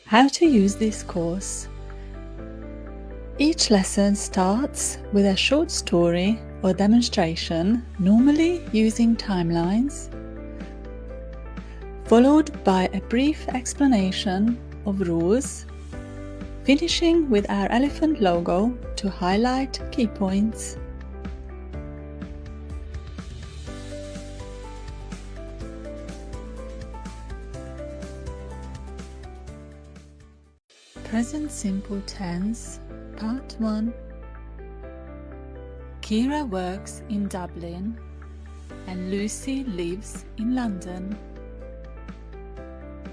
How to use this course. Each lesson starts with a short story or demonstration, normally using timelines, followed by a brief explanation of rules, finishing with our elephant logo to highlight key points. Present simple tense, Part 1. Kira works in Dublin and Lucy lives in London.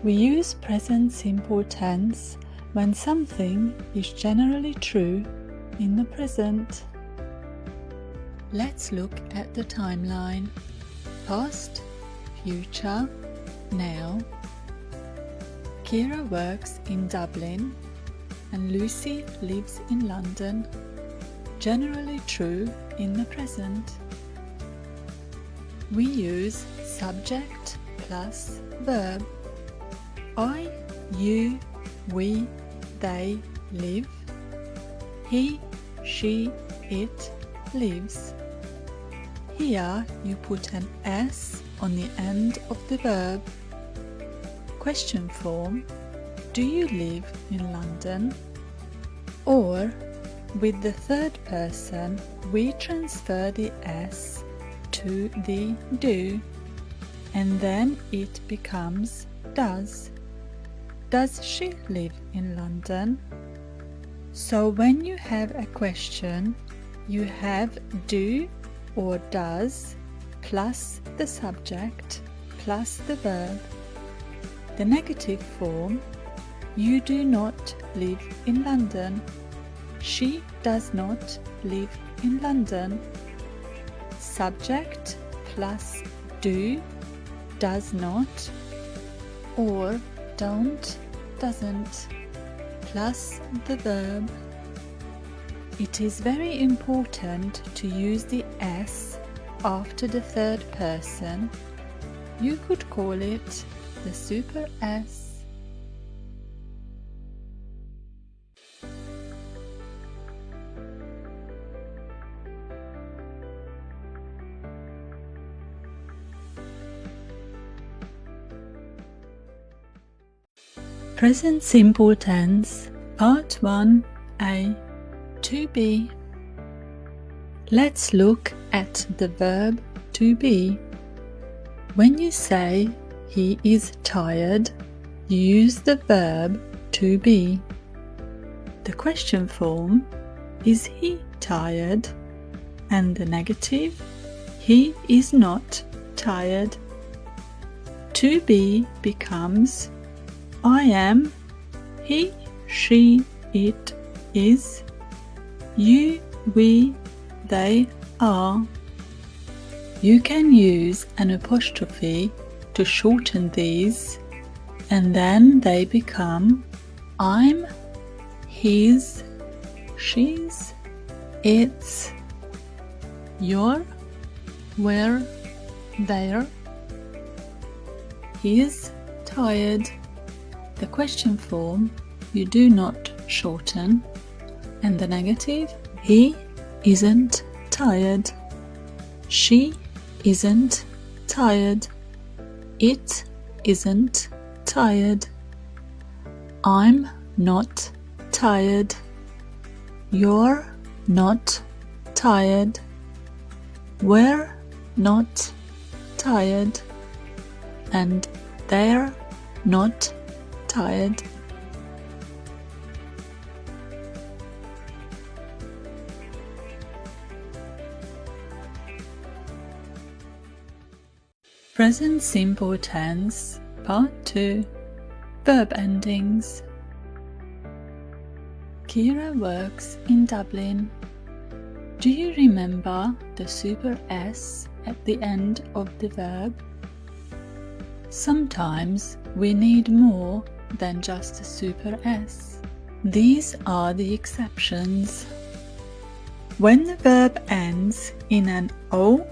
We use present simple tense when something is generally true in the present. Let's look at the timeline. Past, future, now. Kira works in Dublin and Lucy lives in London. Generally true in the present. We use subject plus verb. I, you, we, they live. He, she, it lives. Here you put an S on the end of the verb. Question form: do you live in London? Or, with the third person, we transfer the S to the do, and then it becomes does. Does she live in London? So when you have a question, you have do or does plus the subject plus the verb. The negative form: you do not live in London. She does not live in London. Subject plus do, does not, or don't, doesn't, plus the verb. It is very important to use the S after the third person. You could call it the super S. Present simple tense, Part 1a, to be. Let's look at the verb to be. When you say he is tired, you use the verb to be. The question form: is he tired? And the negative: he is not tired. To be becomes I am, he, she, it is, you, we, they are. You can use an apostrophe to shorten these, and then they become I'm, his, she's, its, your, we're, their. He is tired. The question form you do not shorten, and the negative: he isn't tired. She isn't tired. It isn't tired. I'm not tired. You're not tired. We're not tired. And they're not tired. Present simple tense, Part 2, verb endings. Kira works in Dublin. Do you remember the super S at the end of the verb? Sometimes we need more than just a super S. These are the exceptions. When the verb ends in an O,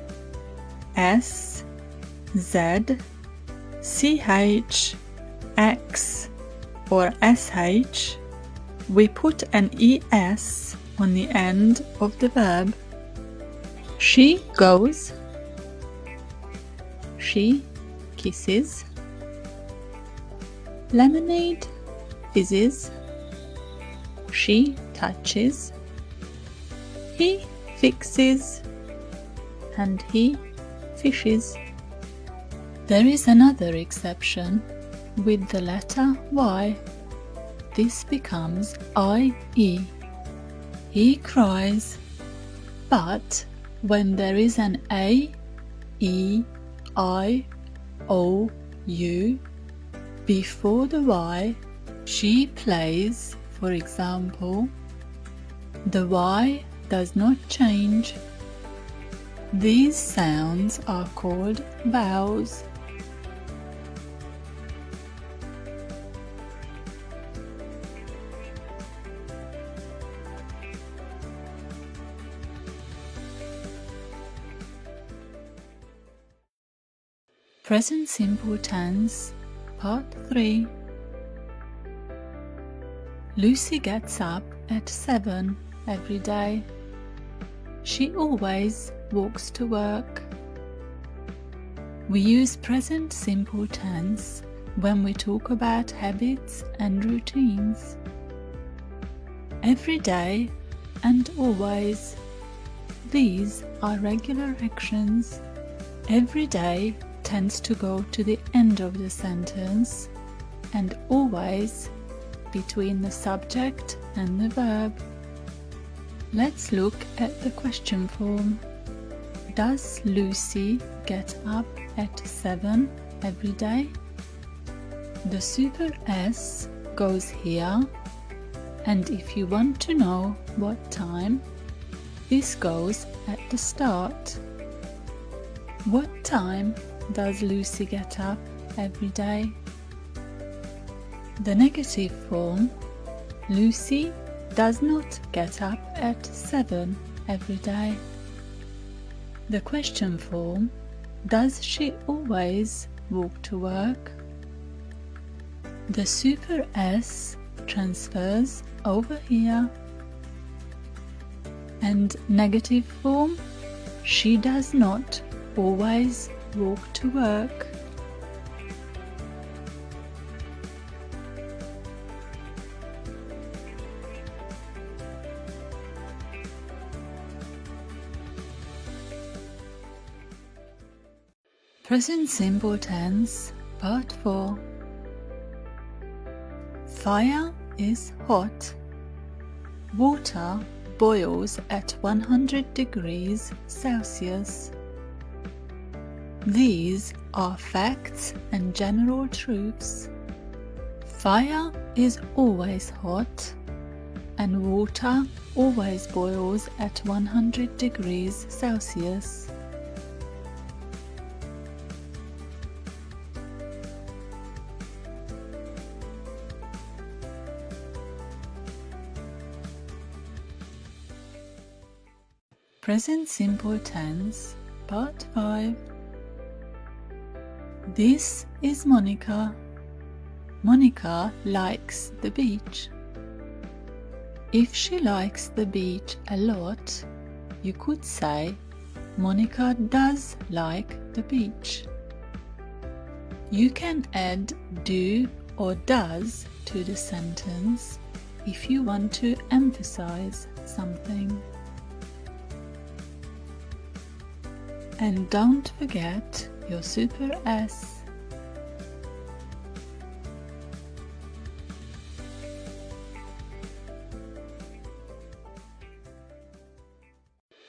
S, Z, CH, X, or sh, we put an es on the end of the verb. She goes. She kisses. Lemonade fizzes. She touches. He fixes. And he fishes. There is another exception with the letter Y. This becomes IE. He cries. But when there is an A, E, I, O, U before the Y, she plays, for example. The Y does not change. These sounds are called vowels. Present simple tense, part 3. Lucy gets up at 7 every day. She always walks to work. We use present simple tense when we talk about habits and routines. Every day and always. These are regular actions. Every day tends to go to the end of the sentence and always between the subject and the verb. Let's look at the question form. Does Lucy get up at 7 every day? The super S goes here, and if you want to know what time, this goes at the start. What time does Lucy get up every day? The negative form, Lucy does not get up at 7 every day. The question form, does she always walk to work? The super S transfers over here. And negative form, she does not always walk to work. Present simple tense, part 4. Fire is hot. Water boils at 100 degrees Celsius. These are facts and general truths. Fire is always hot, and water always boils at 100 degrees Celsius. Present simple tense, part 5. This is Monica. Monica likes the beach. If she likes the beach a lot, you could say Monica does like the beach. You can add do or does to the sentence if you want to emphasize something. And don't forget your super S.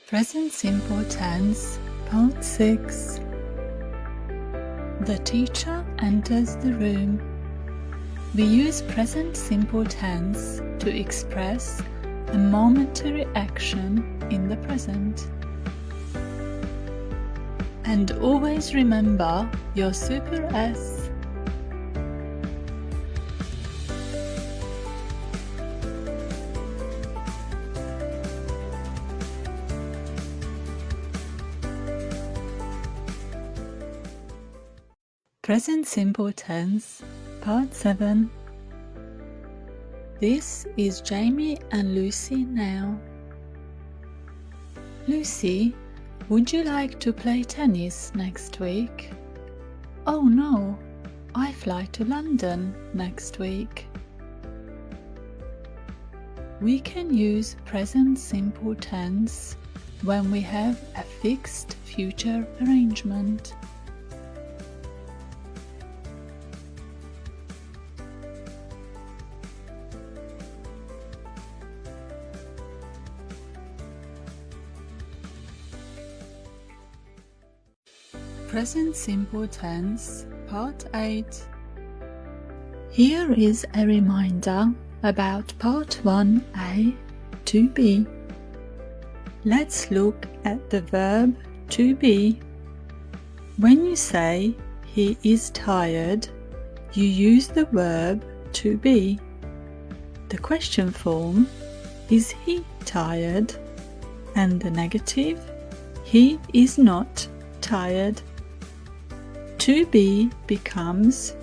Present simple tense, part 6. The teacher enters the room. We use present simple tense to express a momentary action in the present. And always remember your super S. Present simple tense, part 7. This is Jamie and Lucy now. Lucy, would you like to play tennis next week? Oh no, I fly to London next week. We can use present simple tense when we have a fixed future arrangement. Present simple tense, Part 8. Here is a reminder about Part 1a to be. Let's look at the verb to be. When you say he is tired, you use the verb to be. The question form is he tired, and the negative he is not tired. To be becomes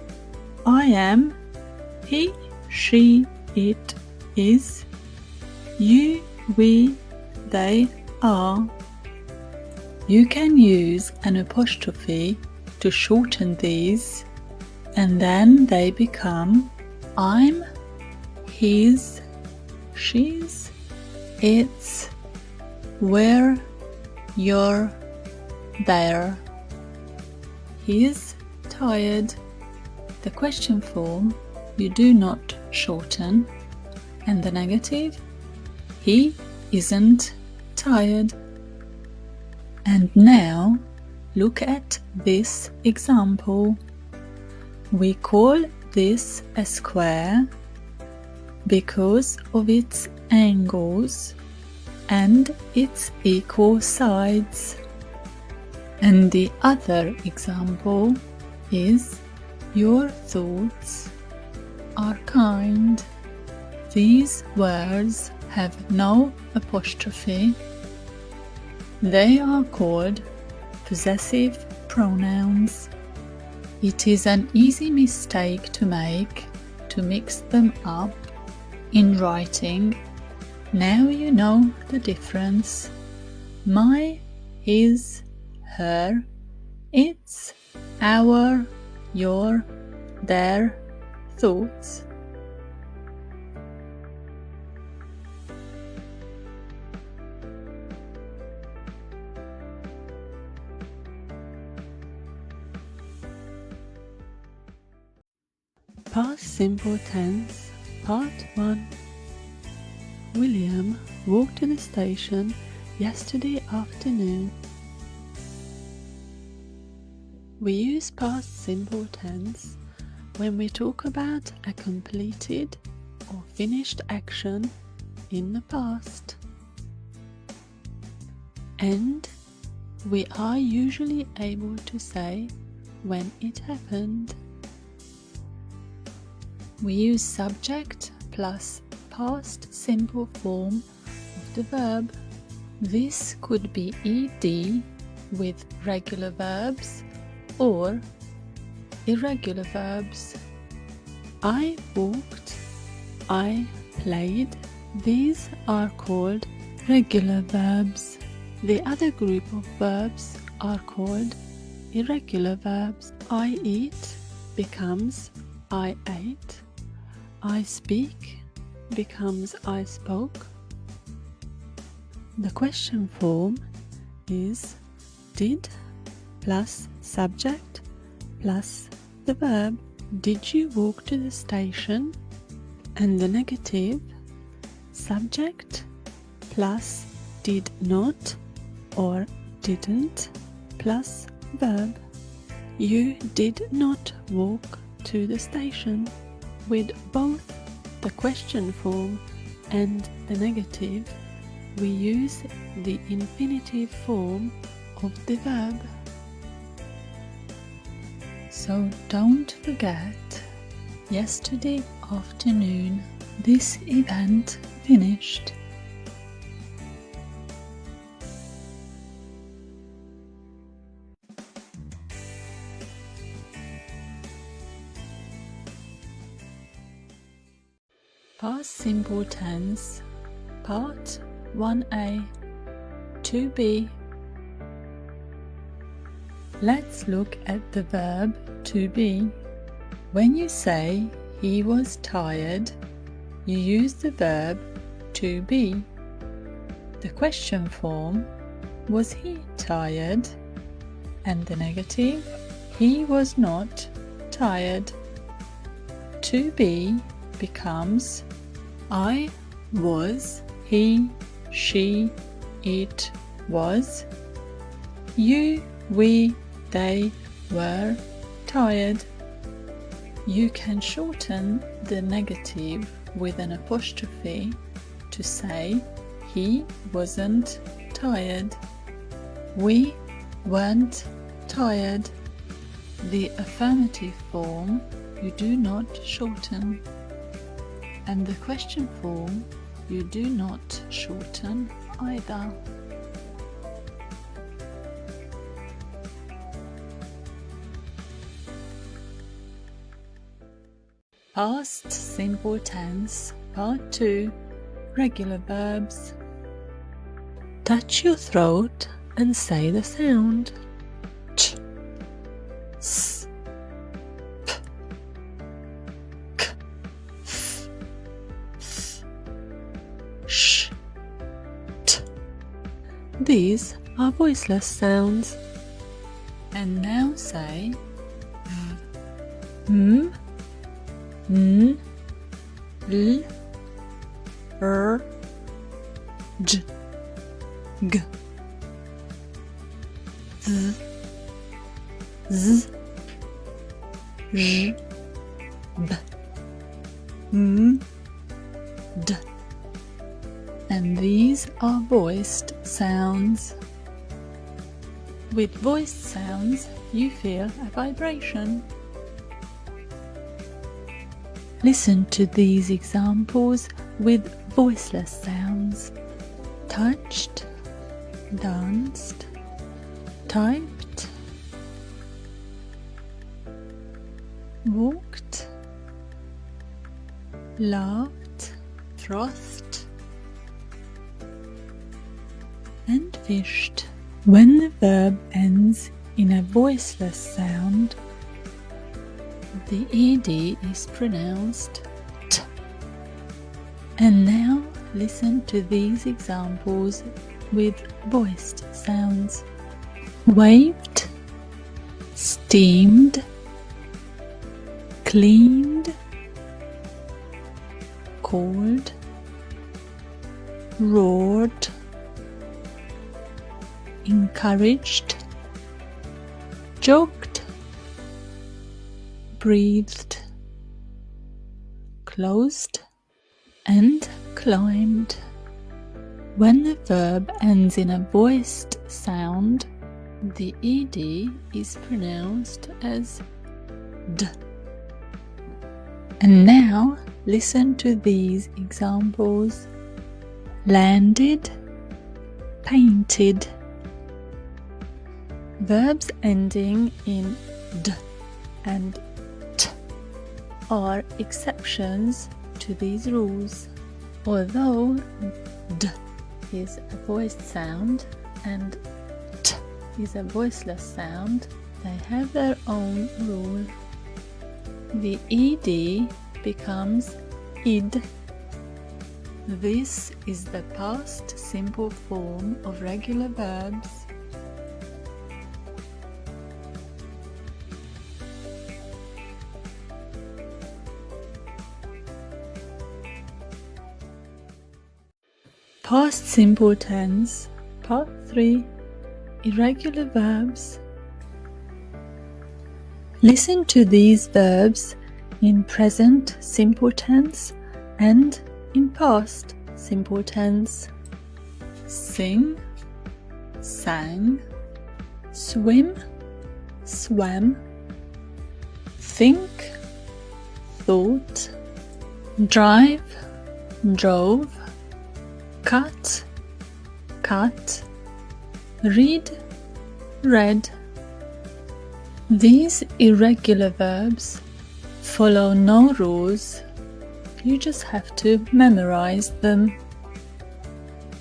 I am, he, she, it is, you, we, they are. You can use an apostrophe to shorten these, and then they become I'm, his, she's, it's, we're, you're, there. He's tired. The question form you do not shorten, and the negative he isn't tired. And now look at this example. We call this a square because of its angles and its equal sides. And the other example is your thoughts are kind. These words have no apostrophe. They are called possessive pronouns. It is an easy mistake to make to mix them up in writing. Now you know the difference. My, his, her, its, our, your, their thoughts. Past simple tense, Part 1. William walked to the station yesterday afternoon. We use past simple tense when we talk about a completed or finished action in the past. And we are usually able to say when it happened. We use subject plus past simple form of the verb. This could be ed with regular verbs or irregular verbs. I walked, I played. These are called regular verbs. The other group of verbs are called irregular verbs. I eat becomes I ate. I speak becomes I spoke. The question form is did plus subject plus the verb. Did you walk to the station? And the negative subject plus did not or didn't plus verb. You did not walk to the station. With both the question form and the negative, we use the infinitive form of the verb. So don't forget, yesterday afternoon this event finished. Past simple tense, Part 1a, to be. Let's look at the verb to be. When you say he was tired, you use the verb to be. The question form, was he tired? And the negative, he was not tired. To be becomes I was, he, she, it was, you, we, they were tired. You can shorten the negative with an apostrophe to say he wasn't tired. We weren't tired. The affirmative form you do not shorten, and the question form you do not shorten either. Past simple tense, Part 2, regular verbs. Touch your throat and say the sound. Ch, s, p, k, f, th, sh, t. These are voiceless sounds. And now say v, m, n, l, r, j, g, z, z, ž, b, m, d. And these are voiced sounds. With voiced sounds, you feel a vibration. Listen to these examples with voiceless sounds. Touched, danced, typed, walked, laughed, frothed, and fished. When the verb ends in a voiceless sound, the ed is pronounced t. And now listen to these examples with voiced sounds. Waved, steamed, cleaned, called, roared, encouraged, jogged, breathed, closed, and climbed. When the verb ends in a voiced sound, the ed is pronounced as d. And now listen to these examples. Landed, painted. Verbs ending in d and t are exceptions to these rules. Although d is a voiced sound and t is a voiceless sound, they have their own rule. The ed becomes id. This is the past simple form of regular verbs. Past simple tense, Part 3, irregular verbs. Listen to these verbs in present simple tense and in past simple tense. Sing, sang, swim, swam, think, thought, drive, drove, cut, cut, read, read. These irregular verbs follow no rules You just have to memorize them.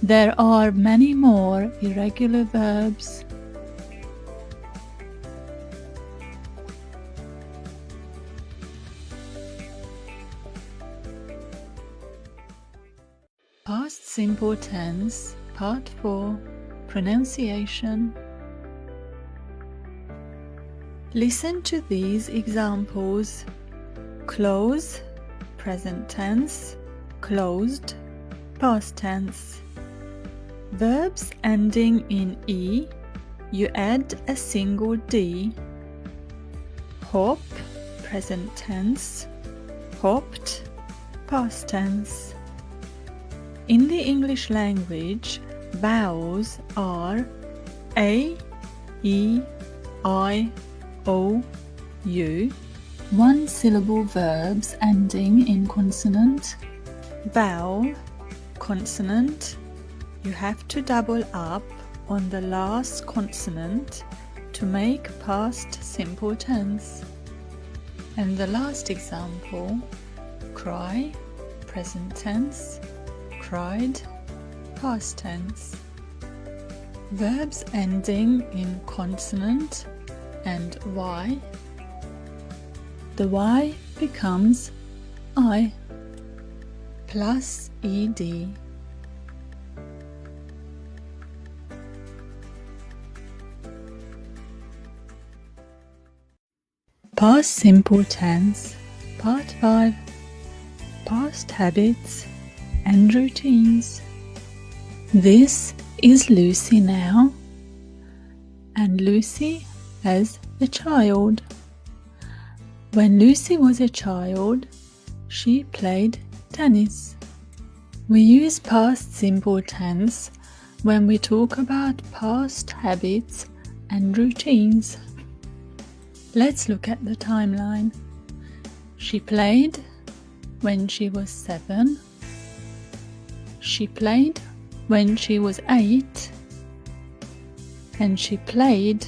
There are many more irregular verbs. Past simple tense, Part 4, Pronunciation. Listen to these examples. Close, present tense, closed, past tense. Verbs ending in E, you add a single D. Hop, present tense, hopped, past tense. In the English language, vowels are A, E, I, O, U. One-syllable verbs ending in consonant. Vowel, consonant. You have to double up on the last consonant to make past simple tense. And the last example, cry, present tense, cried, past tense. Verbs ending in consonant and Y. The Y becomes I plus ED. Past simple tense, Part 5, Past habits and routines. This is Lucy now, and Lucy as a child. When Lucy was a child, she played tennis. We use past simple tense when we talk about past habits and routines. Let's look at the timeline. She played when she was 7. She played when she was 8. And she played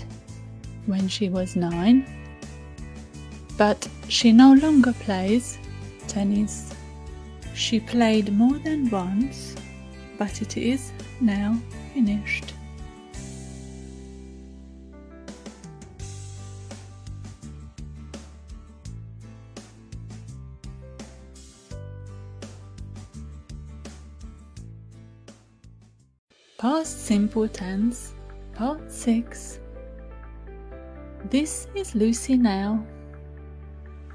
when she was 9. But she no longer plays tennis. She played more than once, but it is now finished. Past simple tense, Part 6. This is Lucy now.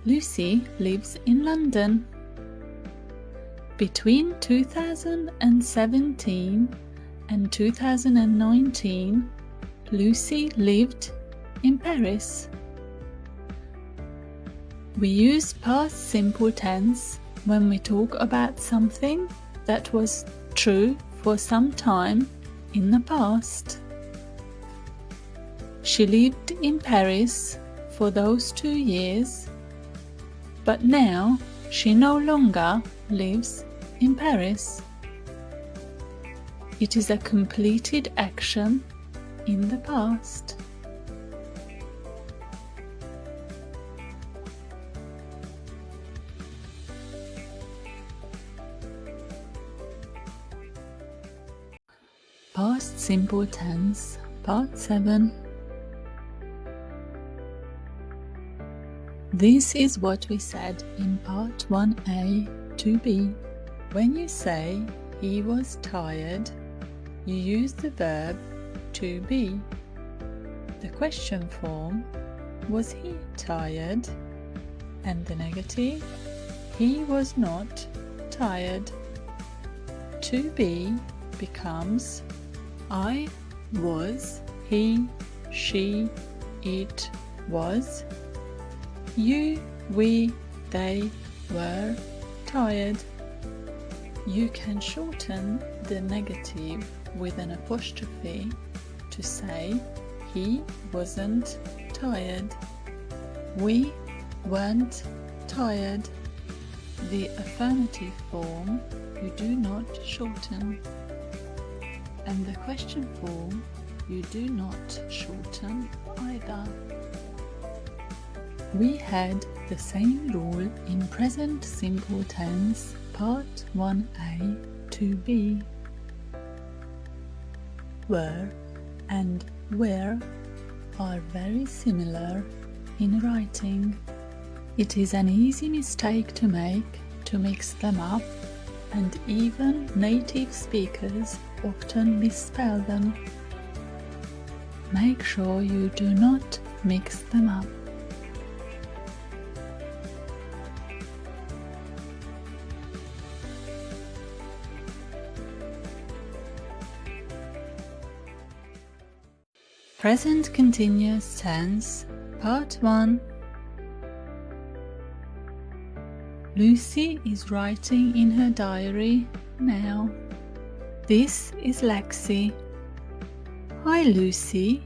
Lucy lives in London. Between 2017 and 2019, Lucy lived in Paris. We use past simple tense when we talk about something that was true for some time in the past. She lived in Paris for those 2 years, but now she no longer lives in Paris. It is a completed action in the past. Past simple tense, Part 7. This is what we said in Part 1a to b. When you say he was tired, you use the verb to be. The question form, was he tired? And the negative, he was not tired. To be becomes I was, he, she, it was, you, we, they were tired. You can shorten the negative with an apostrophe to say he wasn't tired. We weren't tired. The affirmative form you do not shorten. And the question form you do not shorten either. We had the same rule in present simple tense, part 1a to b. Were and where are very similar in writing. It is an easy mistake to make to mix them up, and even native speakers often misspell them. Make sure you do not mix them up. Present continuous tense, part 1. Lucy is writing in her diary now. This is Lexi. Hi Lucy,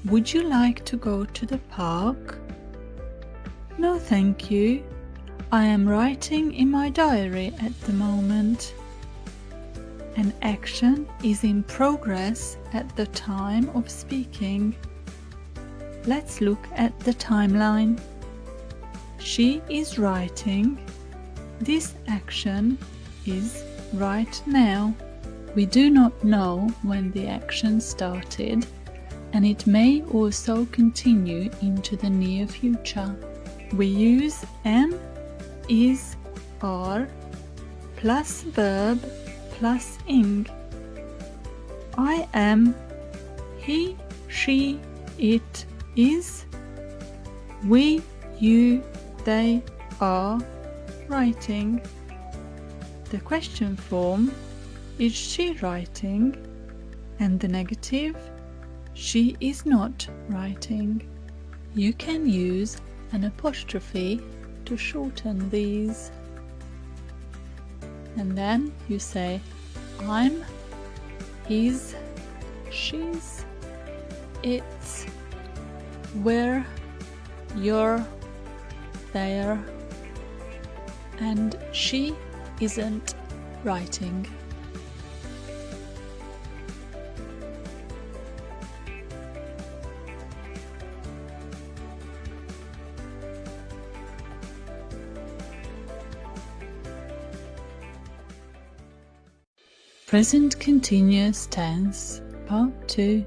would you like to go to the park? No thank you, I am writing in my diary at the moment. An action is in progress at the time of speaking. Let's look at the timeline. She is writing. This action is right now. We do not know when the action started, and it may also continue into the near future. We use am, is, are, plus verb, plus ing. I am, he, she, it is, we, you, they are writing. The question form, is she writing? And the negative, she is not writing. You can use an apostrophe to shorten these. And then you say I'm, he's, she's, it's, we're, you're, there, and she isn't writing. Present continuous tense, part 2.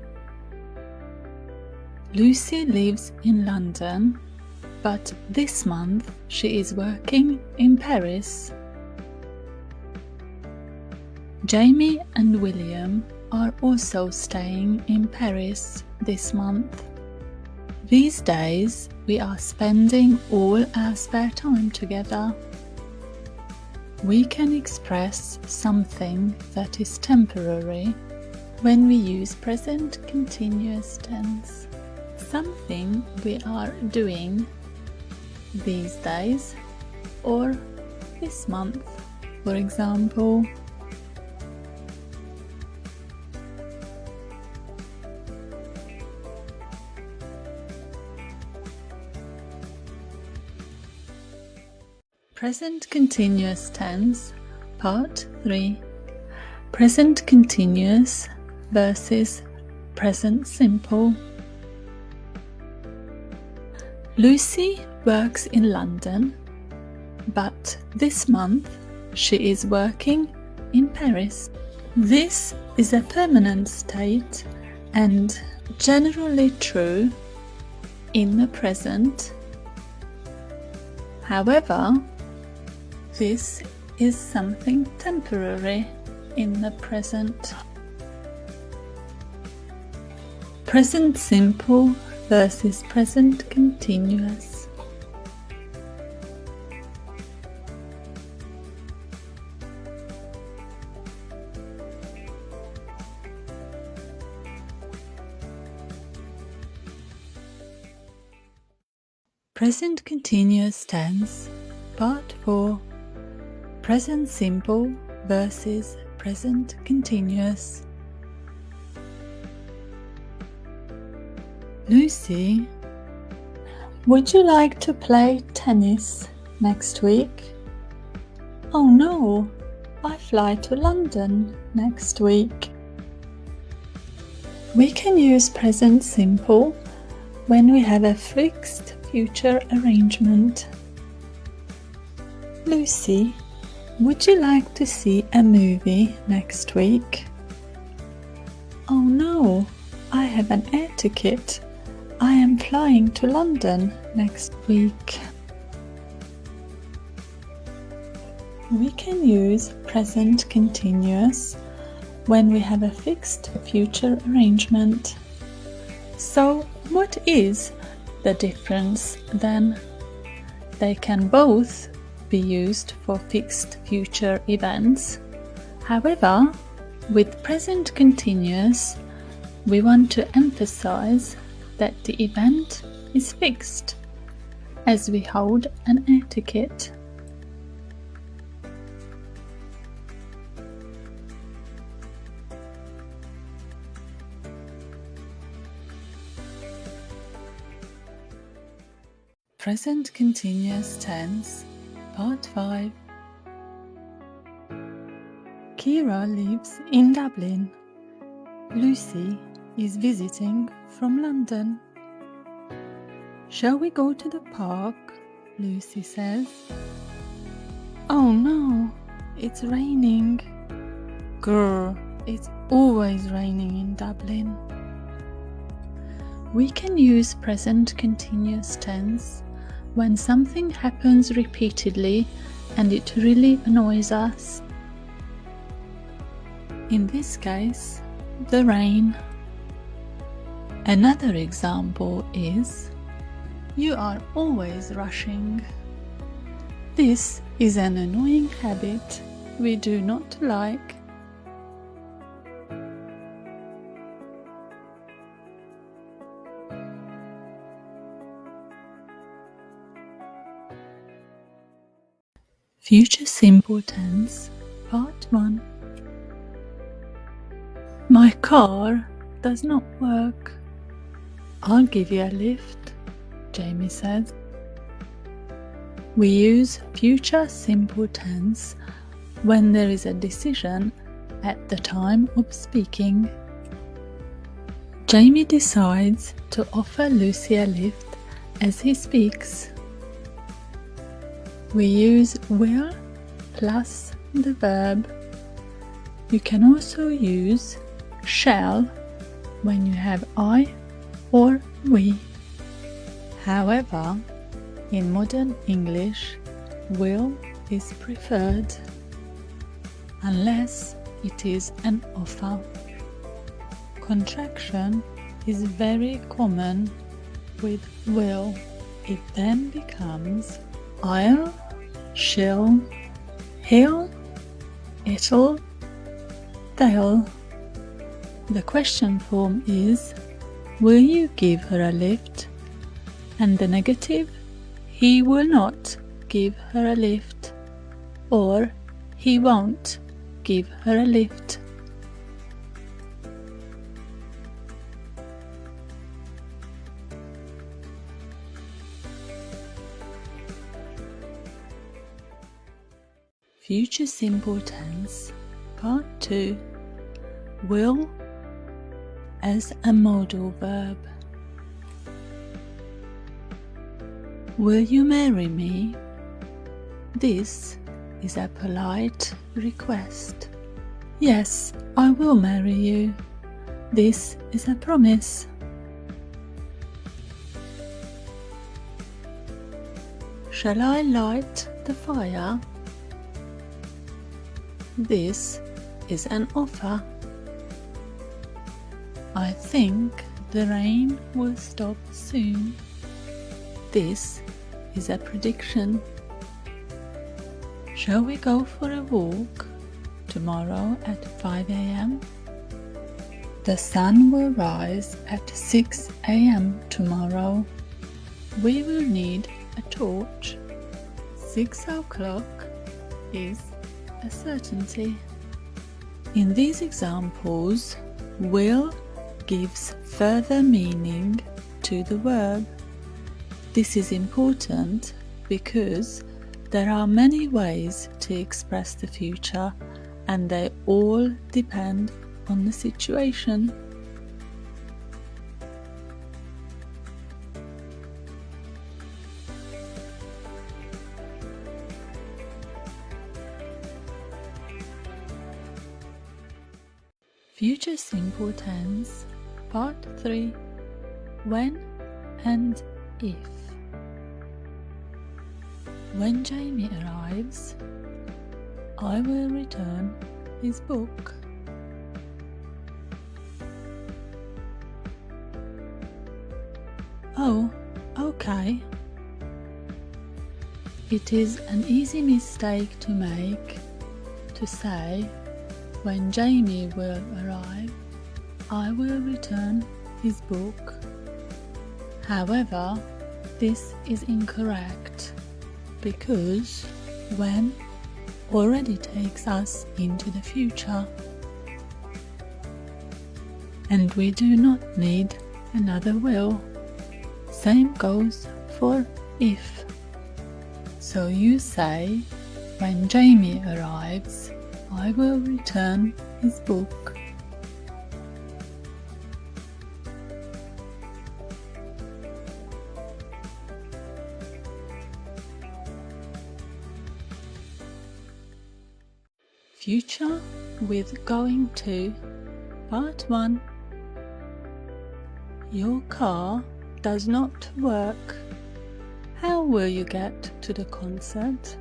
Lucy lives in London, but this month she is working in Paris. Jamie and William are also staying in Paris this month. These days we are spending all our spare time together. We can express something that is temporary when we use present continuous tense. Something we are doing these days or this month, for example. Present continuous tense, part 3. Present continuous versus present simple. Lucy works in London, but this month she is working in Paris. This is a permanent state and generally true in the present. However, this is something temporary in the present. Present simple versus present continuous. Present continuous tense, part 4. Present simple versus present continuous. Lucy, would you like to play tennis next week? Oh no, I fly to London next week. We can use present simple when we have a fixed future arrangement. Lucy, would you like to see a movie next week? Oh no, I have an air ticket. I am flying to London next week. We can use present continuous when we have a fixed future arrangement. So, what is the difference then? They can both be used for fixed future events. However, with present continuous, we want to emphasize that the event is fixed, as we hold an air ticket. Present continuous tense, Part 5. Kira lives in Dublin. Lucy is visiting from London. Shall we go to the park? Lucy says. Oh no, it's raining. Grr, it's always raining in Dublin. We can use present continuous tense when something happens repeatedly and it really annoys us. In this case, the rain. Another example is, you are always rushing. This is an annoying habit we do not like. Future simple tense, Part 1. My car does not work. I'll give you a lift, Jamie says. We use future simple tense when there is a decision at the time of speaking. Jamie decides to offer Lucy a lift as he speaks. We use will plus the verb. You can also use shall when you have I or we. However, in modern English, will is preferred unless it is an offer. Contraction is very common with will. It then becomes I'll, she'll, he'll, it'll, they'll. The question form is, will you give her a lift? And the negative, he will not give her a lift, or he won't give her a lift. Future simple tense, Part 2. Will as a modal verb. Will you marry me? This is a polite request. Yes, I will marry you. This is a promise. Shall I light the fire? This is an offer. I think the rain will stop soon. This is a prediction. Shall we go for a walk tomorrow at 5 a.m? The sun will rise at 6 a.m. tomorrow. We will need a torch. 6 o'clock is a certainty. In these examples, will gives further meaning to the verb. This is important because there are many ways to express the future and they all depend on the situation. Future simple tense, Part 3. When and if. When Jamie arrives, I will return his book. Oh, okay. It is an easy mistake to make, to say, when Jamie will arrive, I will return his book. However, this is incorrect because when already takes us into the future, and we do not need another will. Same goes for if. So you say, when Jamie arrives, I will return his book. Future with going to, Part 1. Your car does not work. How will you get to the concert?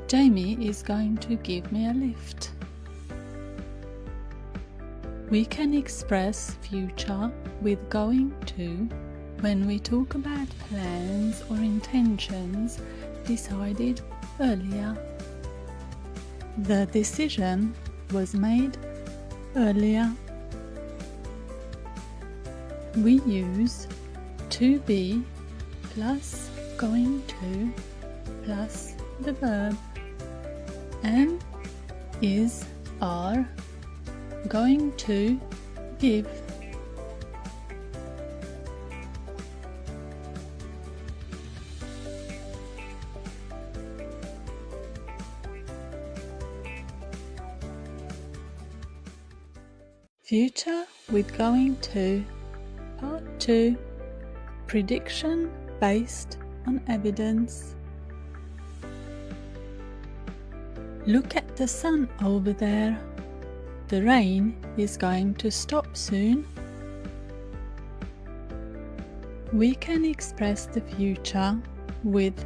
Jamie is going to give me a lift. We can express future with going to when we talk about plans or intentions decided earlier. The decision was made earlier. We use to be plus going to plus the verb. Am, is, are going to give. Future with going to, Part 2. Prediction based on evidence. Look at the sun over there. The rain is going to stop soon. We can express the future with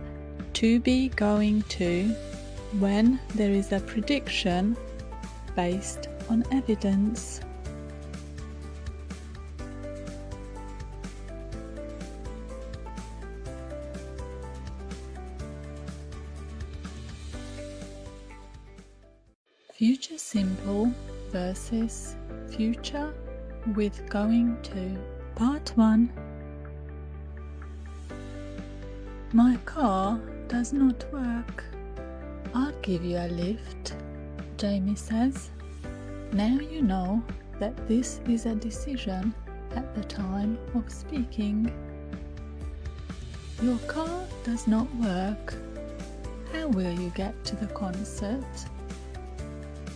to be going to when there is a prediction based on evidence. Future simple versus future with going to. Part 1. My car does not work. I'll give you a lift, Jamie says. Now you know that this is a decision at the time of speaking. Your car does not work. How will you get to the concert?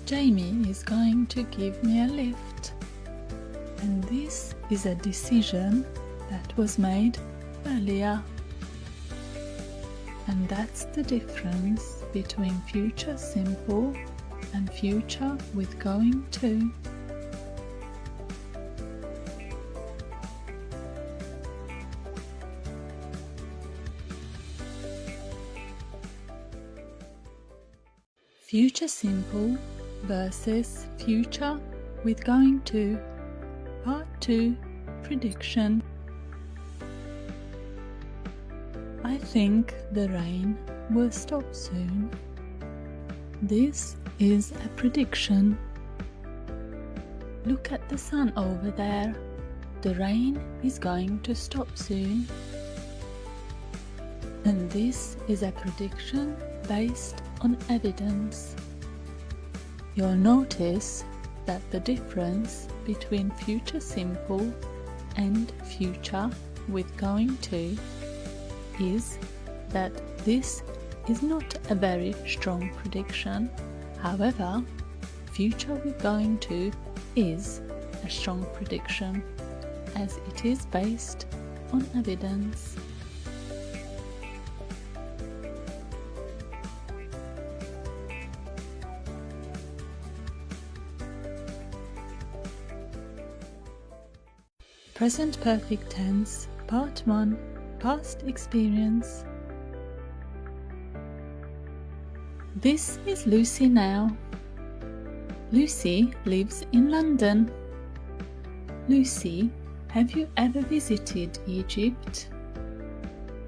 Jamie is going to give me a lift. And this is a decision that was made earlier. And that's the difference between future simple and future with going to. Future simple versus future with going to. Part 2. Prediction. I think the rain will stop soon. This is a prediction. Look at the sun over there. The rain is going to stop soon. And this is a prediction based on evidence. You'll notice that the difference between future simple and future with going to is that this is not a very strong prediction. However, future with going to is a strong prediction as it is based on evidence. Present perfect tense, part 1, past experience. This is Lucy now. Lucy lives in London. Lucy, have you ever visited Egypt?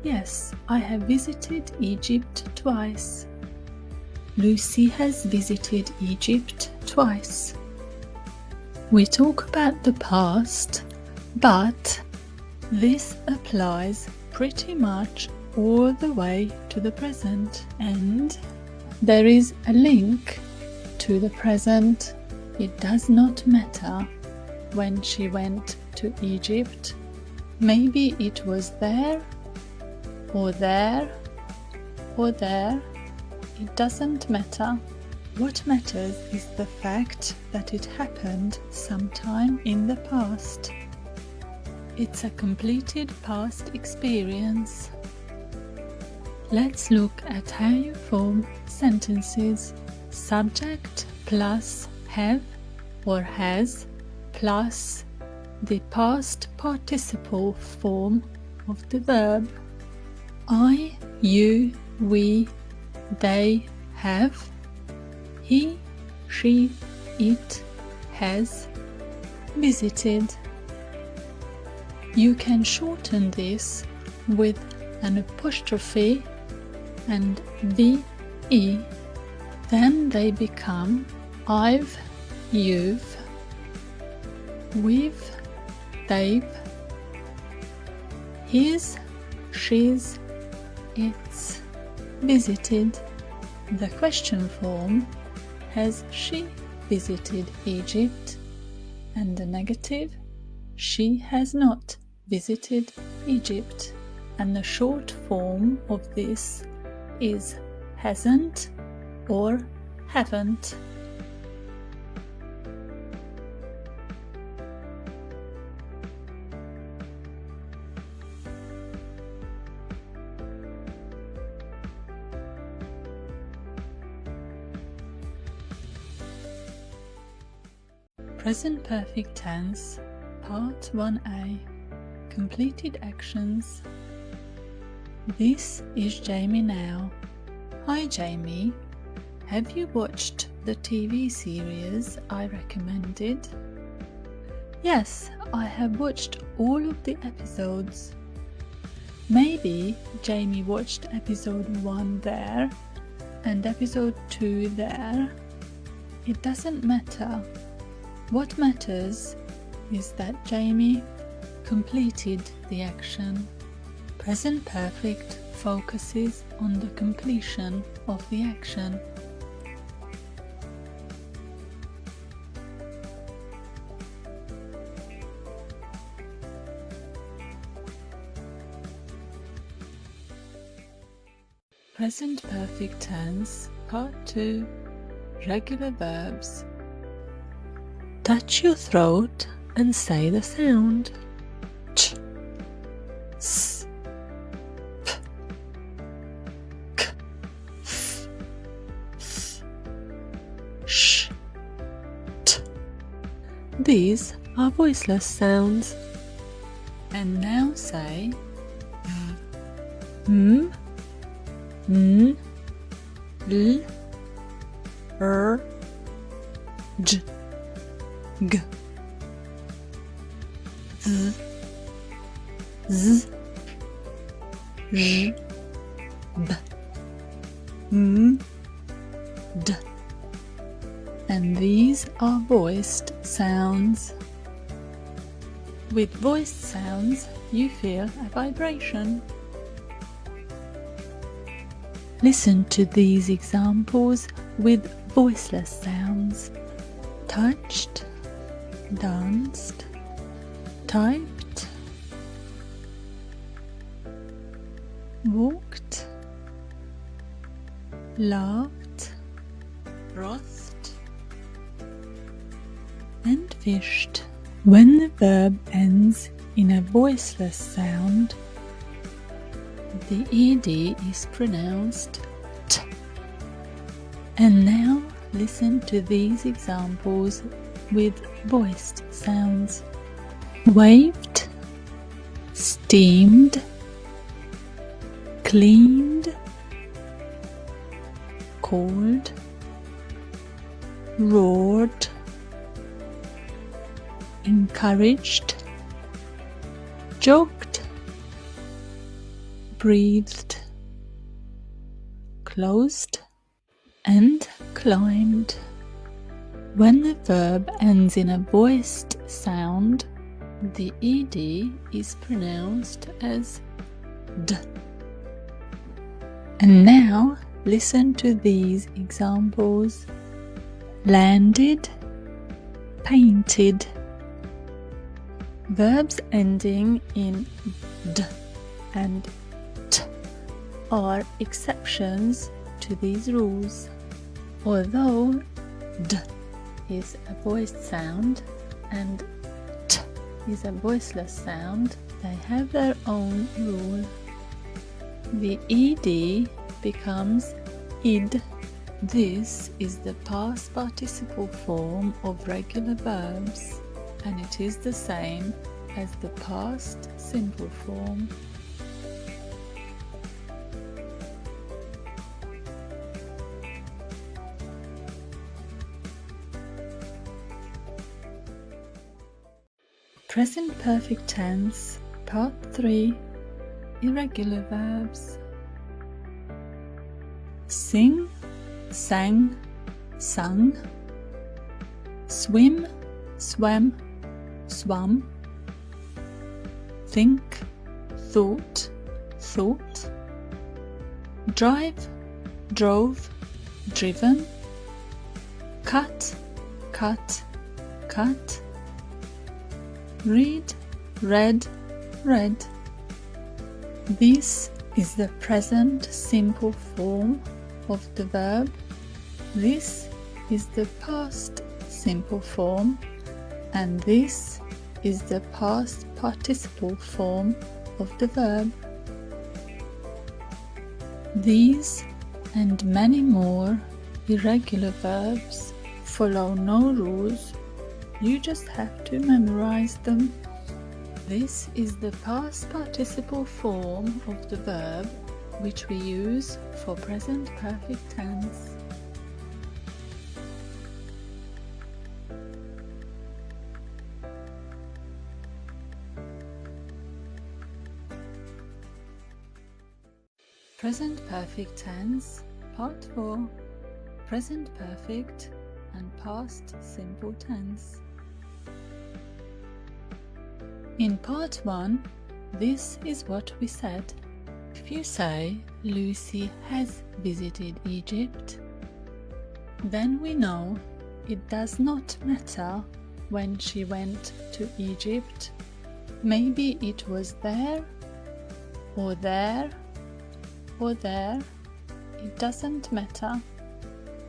Yes, I have visited Egypt twice. Lucy has visited Egypt twice. We talk about the past, but this applies pretty much all the way to the present, and there is a link to the present. It does not matter when she went to Egypt. Maybe it was there, or there, or there. It doesn't matter. What matters is the fact that it happened sometime in the past. It's a completed past experience. Let's look at how you form sentences. Subject plus have or has plus the past participle form of the verb. I, you, we, they have. He, she, it has visited. You can shorten this with an apostrophe and VE. Then they become I've, you've, we've, they've, his, she's, it's visited. The question form has she visited Egypt, and the negative she has not visited Egypt, and the short form of this is hasn't or haven't. Present perfect tense, part 1a, completed actions. This is Jamie now. Hi Jamie, have you watched the TV series I recommended? Yes, I have watched all of the episodes. Maybe Jamie watched episode 1 there and episode 2 there. It doesn't matter. What matters is that Jamie completed the action. Present perfect focuses on the completion of the action. Present perfect tense, part 2, regular verbs. Touch your throat and say the sound. Ch, s, p, k, f, th, sh, t. These are voiceless sounds. And now say m, n, l, r, j, g, z, z, ž, b, m, d. And these are voiced sounds. With voiced sounds, you feel a vibration. Listen to these examples with voiceless sounds. Touched, danced, typed, walked, laughed, frothed, and fished. When the verb ends in a voiceless sound, the ed is pronounced t. And now listen to these examples with voiced sounds. Waved, steamed, cleaned, called, roared, encouraged, joked, breathed, closed, and climbed. When the verb ends in a voiced sound, the ed is pronounced as d. And now listen to these examples: landed, painted. Verbs ending in d and t are exceptions to these rules. Although d is a voiced sound and t is a voiceless sound, they have their own rule. The ed becomes id. This is the past participle form of regular verbs, and it is the same as the past simple form. Present perfect tense, part 3, irregular verbs. Sing, sang, sung. Swim, swam, swum. Think, thought, thought. Drive, drove, driven. Cut, cut, cut. Read, read, read. This is the present simple form of the verb. This is the past simple form, and this is the past participle form of the verb. These and many more irregular verbs follow no rules. You just have to memorize them. This is the past participle form of the verb which we use for present perfect tense. Present perfect tense, part 4, present perfect and past simple tense. In part 1, this is what we said. If you say Lucy has visited Egypt, then we know it does not matter when she went to Egypt. Maybe it was there, or there, or there. It doesn't matter.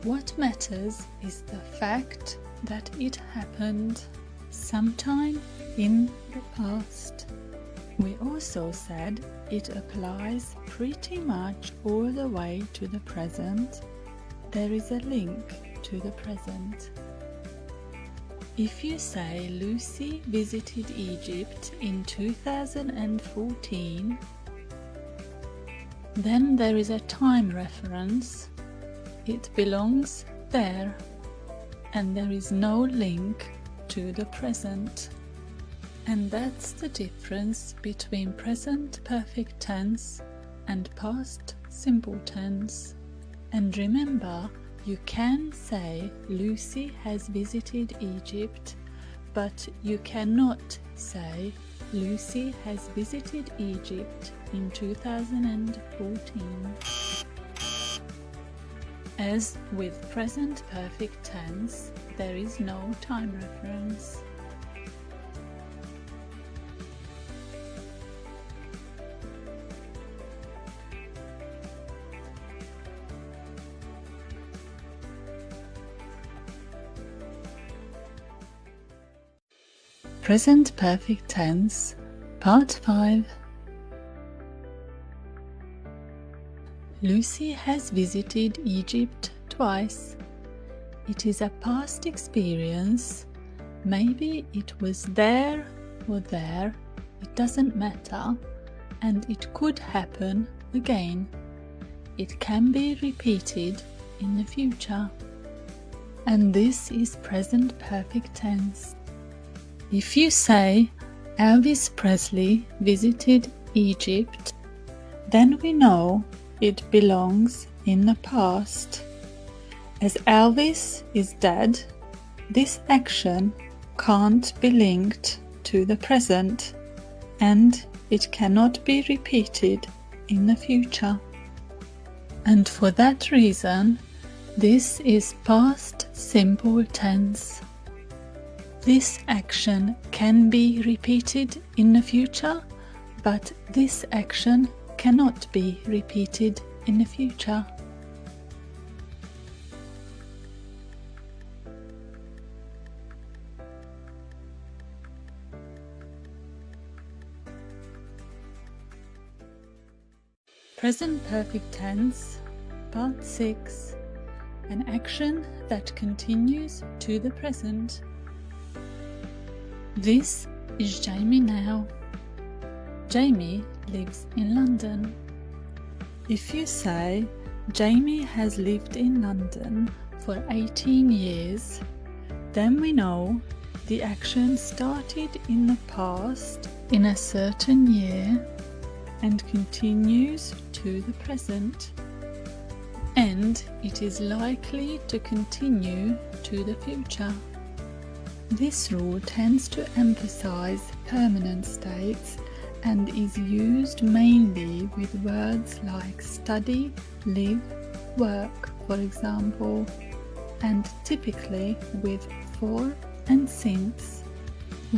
What matters is the fact that it happened sometime in the past. We also said it applies pretty much all the way to the present. There is a link to the present. If you say Lucy visited Egypt in 2014, then there is a time reference. It belongs there, and there is no link to the present. And that's the difference between present perfect tense and past simple tense. And remember, you can say Lucy has visited Egypt, but you cannot say Lucy has visited Egypt in 2014. As with present perfect tense, there is no time reference. Present perfect tense, part 5. Lucy has visited Egypt twice. It is a past experience. Maybe it was there or there. It doesn't matter. and it could happen again. It can be repeated in the future. And this is present perfect tense. If you say Elvis Presley visited Egypt, then we know it belongs in the past. As Elvis is dead, this action can't be linked to the present, and it cannot be repeated in the future. And for that reason, this is past simple tense. This action can be repeated in the future, but this action cannot be repeated in the future. Present perfect tense, part 6. An action that continues to the present. This is Jamie now. Jamie lives in London. If you say Jamie has lived in London for 18 years, then we know the action started in the past in a certain year and continues to the present, and it is likely to continue to the future. This rule tends to emphasize permanent states and is used mainly with words like study, live, work, for example, and typically with for and since.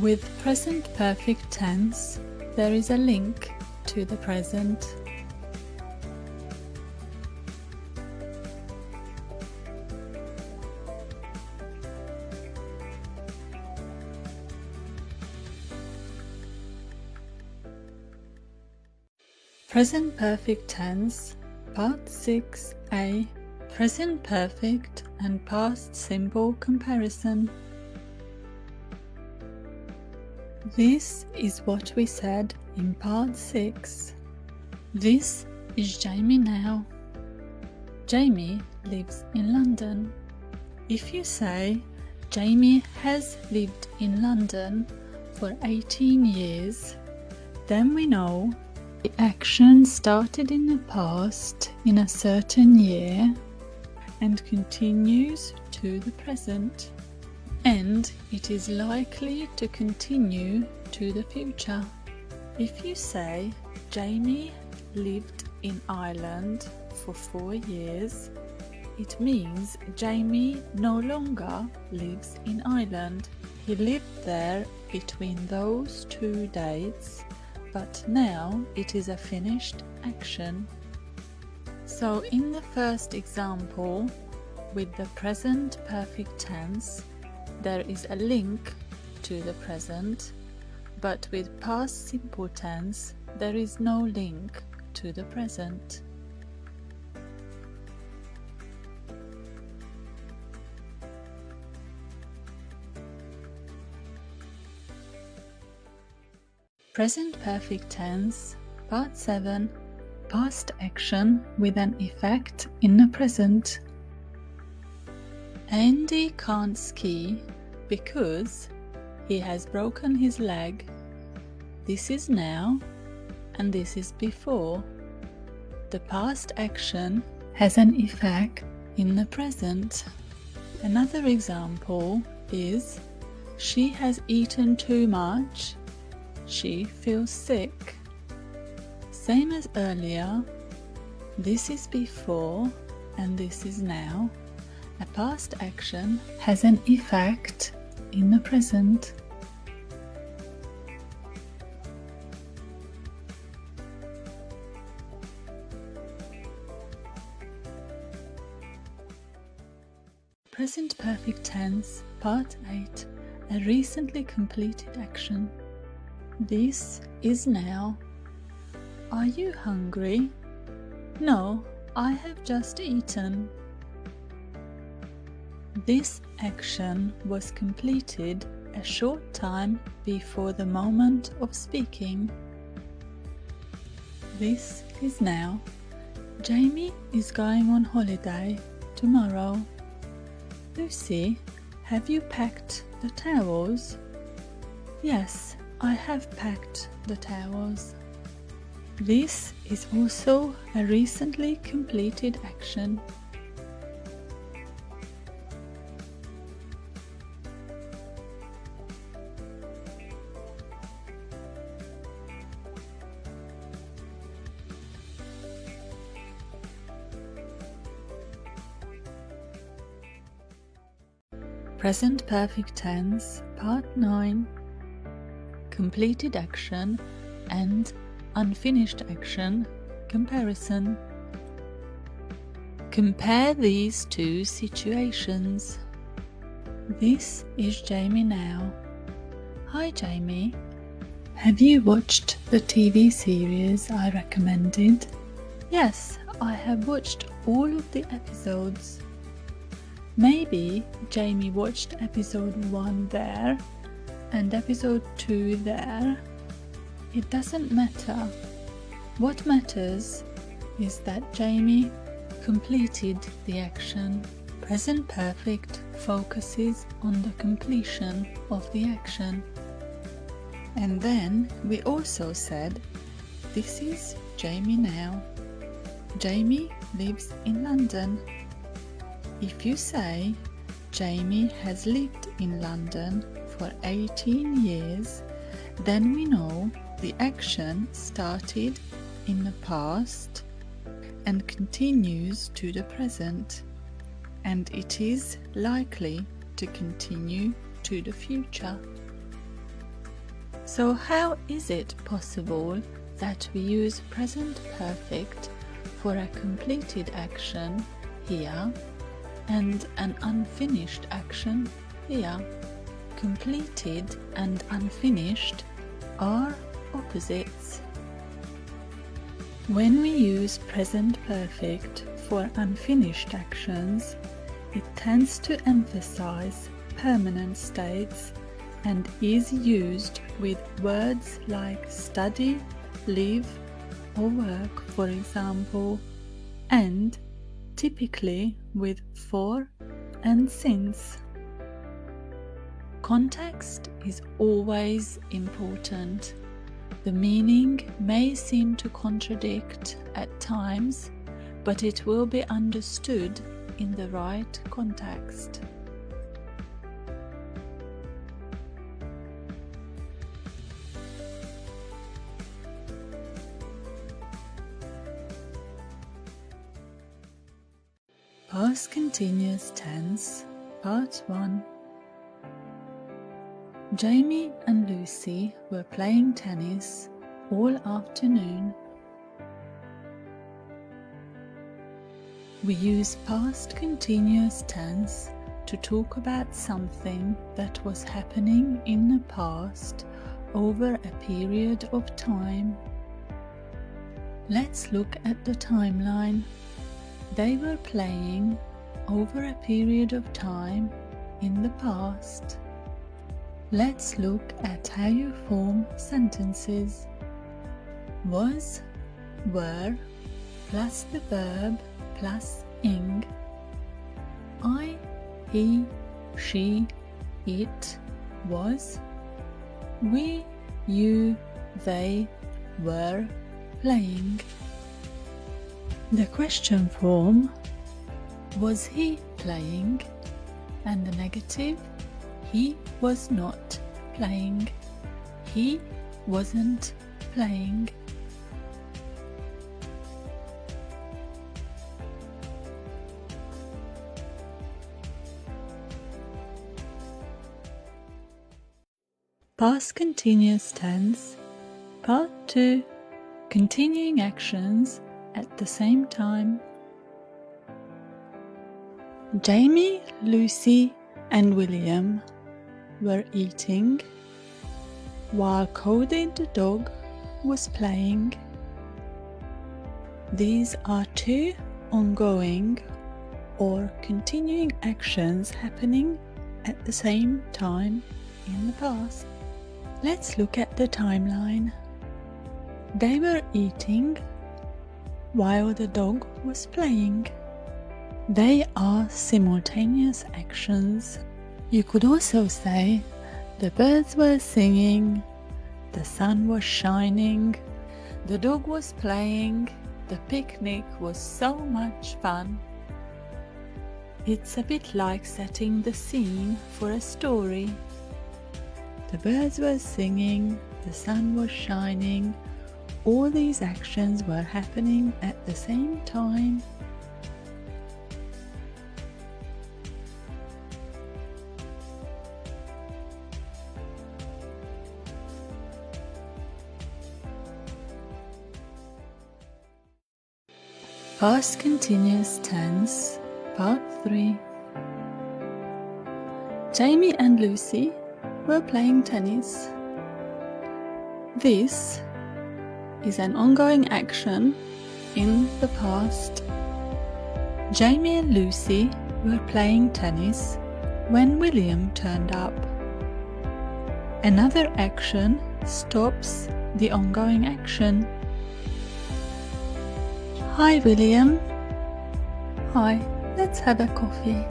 With present perfect tense, there is a link to the present. Present perfect tense, part 6a, present perfect and past simple comparison. This is what we said in part 6. This is Jamie now. Jamie lives in London. If you say Jamie has lived in London for 18 years, then we know the action started in the past in a certain year and continues to the present, and it is likely to continue to the future. If you say Jamie lived in Ireland for 4 years, it means Jamie no longer lives in Ireland. He lived there between those 2 dates, but now it is a finished action. So in the first example, with the present perfect tense, there is a link to the present, but with past simple tense, there is no link to the present. Present perfect tense, part 7, past action with an effect in the present. Andy can't ski because he has broken his leg. This is now and this is before. The past action has an effect in the present. Another example is she has eaten too much. She feels sick. Same as earlier, this is before and this is now. A past action has an effect in the present. Present perfect tense, part 8, a recently completed action. This is now. Are you hungry? No, I have just eaten. This action was completed a short time before the moment of speaking. This is now. Jamie is going on holiday tomorrow. Lucy, have you packed the towels? Yes, I have packed the towels. This is also a recently completed action. Present perfect tense, part 9. Completed action and unfinished action comparison. Compare these two situations. This is Jamie now. Hi Jamie. Have you watched the TV series I recommended? Yes, I have watched all of the episodes. Maybe Jamie watched episode 1 there and episode 2 there. It doesn't matter. What matters is that Jamie completed the action. Present perfect focuses on the completion of the action. And then we also said, this is Jamie now. Jamie lives in London. If you say, Jamie has lived in London for 18 years, then we know the action started in the past and continues to the present, and it is likely to continue to the future. So how is it possible that we use present perfect for a completed action here and an unfinished action here? Completed and unfinished are opposites. When we use present perfect for unfinished actions, it tends to emphasize permanent states and is used with words like study, live, or work, for example, and typically with for and since. Context is always important. The meaning may seem to contradict at times, but it will be understood in the right context. Past continuous tense, part 1. Jamie and Lucy were playing tennis all afternoon. We use past continuous tense to talk about something that was happening in the past over a period of time. Let's look at the timeline. They were playing over a period of time in the past. Let's look at how you form sentences. Was, were, plus the verb, plus ing. I, he, she, it, was. We, you, they, were playing. The question form, was he playing? And the negative, he was not playing. He wasn't playing. Past continuous tense, part 2. Continuing actions at the same time. Jamie, Lucy, and William were eating while Cody the dog was playing. These are two ongoing or continuing actions happening at the same time in the past. Let's look at the timeline. They were eating while the dog was playing. They are simultaneous actions. You could also say the birds were singing, the sun was shining, the dog was playing, the picnic was so much fun. It's a bit like setting the scene for a story. The birds were singing, the sun was shining, all these actions were happening at the same time. Past continuous tense, part 3. Jamie and Lucy were playing tennis. This is an ongoing action in the past. Jamie and Lucy were playing tennis when William turned up. Another action stops the ongoing action. Hi William. Hi, let's have a coffee.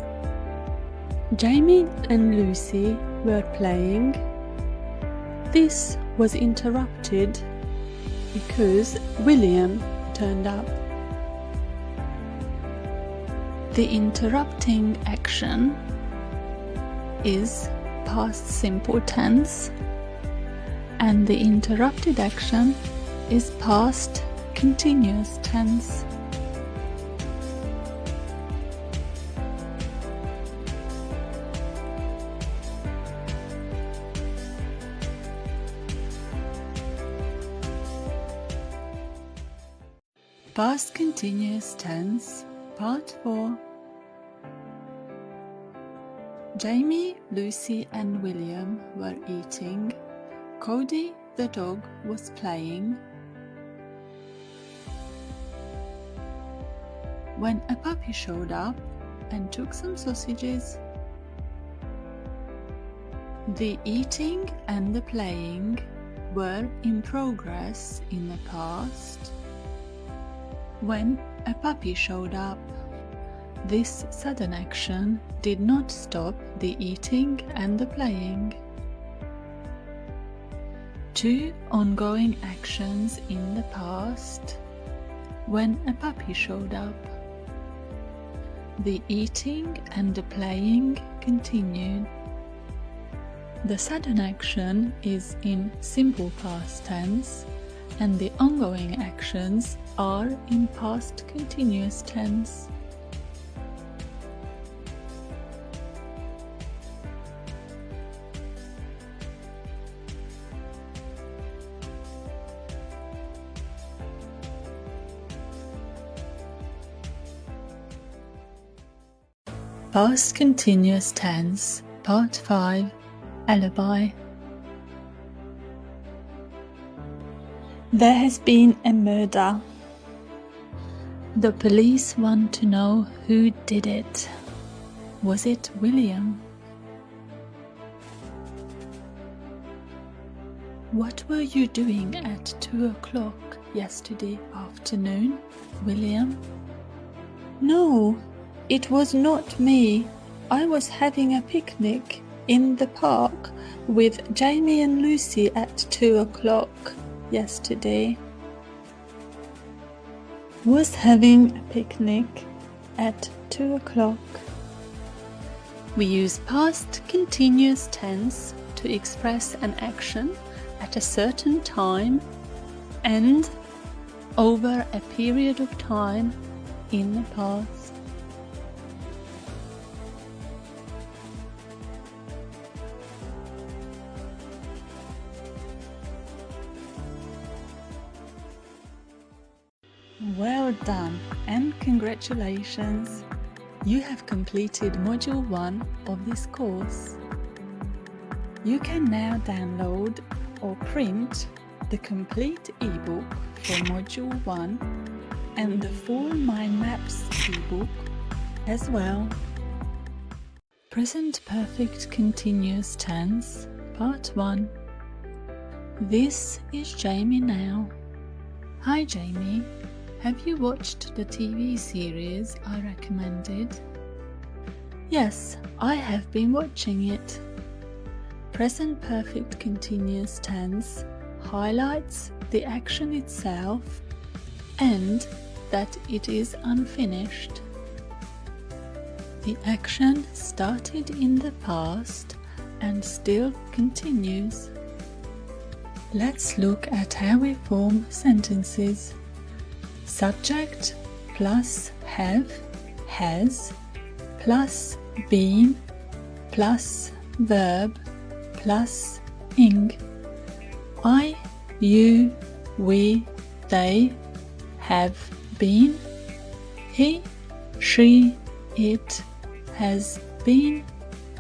Jamie and Lucy were playing. This was interrupted because William turned up. The interrupting action is past simple tense, and the interrupted action is past continuous tense. Past continuous tense, part 4. Jamie, Lucy and William were eating. Cody, the dog, was playing. When a puppy showed up and took some sausages. The eating and the playing were in progress in the past. When a puppy showed up, this sudden action did not stop the eating and the playing. Two ongoing actions in the past. When a puppy showed up, the eating and the playing continued. The sudden action is in simple past tense, and the ongoing actions are in past continuous tense. Past continuous tense, part 5, alibi. There has been a murder. The police want to know who did it. Was it William? What were you doing at 2 o'clock yesterday afternoon, William? No, it was not me. I was having a picnic in the park with Jamie and Lucy at 2 o'clock yesterday. Was having a picnic at 2 o'clock. We use past continuous tense to express an action at a certain time and over a period of time in the past. Well done and congratulations! You have completed Module 1 of this course. You can now download or print the complete ebook for Module 1 and the full Mind Maps ebook as well. Present Perfect Continuous Tense, Part 1. This is Jamie now. Hi Jamie, have you watched the TV series I recommended? Yes, I have been watching it. Present perfect continuous tense highlights the action itself and that it is unfinished. The action started in the past and still continues. Let's look at how we form sentences. Subject plus have, has, plus been, plus verb, plus ing. I, you, we, they have been. He, she, it has been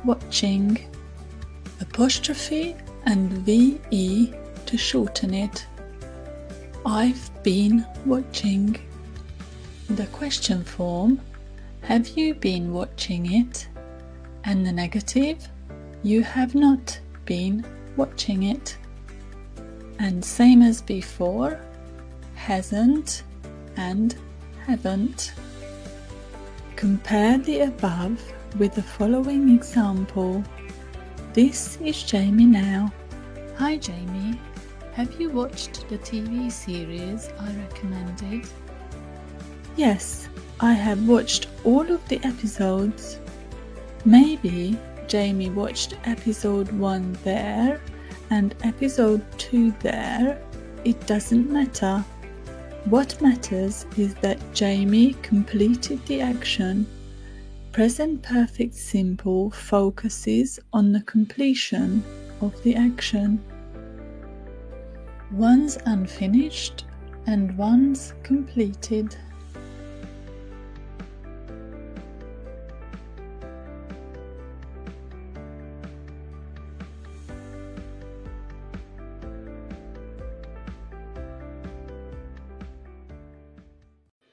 watching. Apostrophe and VE to shorten it. I've been watching. The question form, have you been watching it? And the negative, you have not been watching it. And same as before, hasn't and haven't. Compare the above with the following example. This is Jamie now. Hi Jamie, have you watched the TV series I recommended? Yes, I have watched all of the episodes. Maybe Jamie watched episode 1 there and episode 2 there. It doesn't matter. What matters is that Jamie completed the action. Present perfect simple focuses on the completion of the action. One's unfinished and one's completed.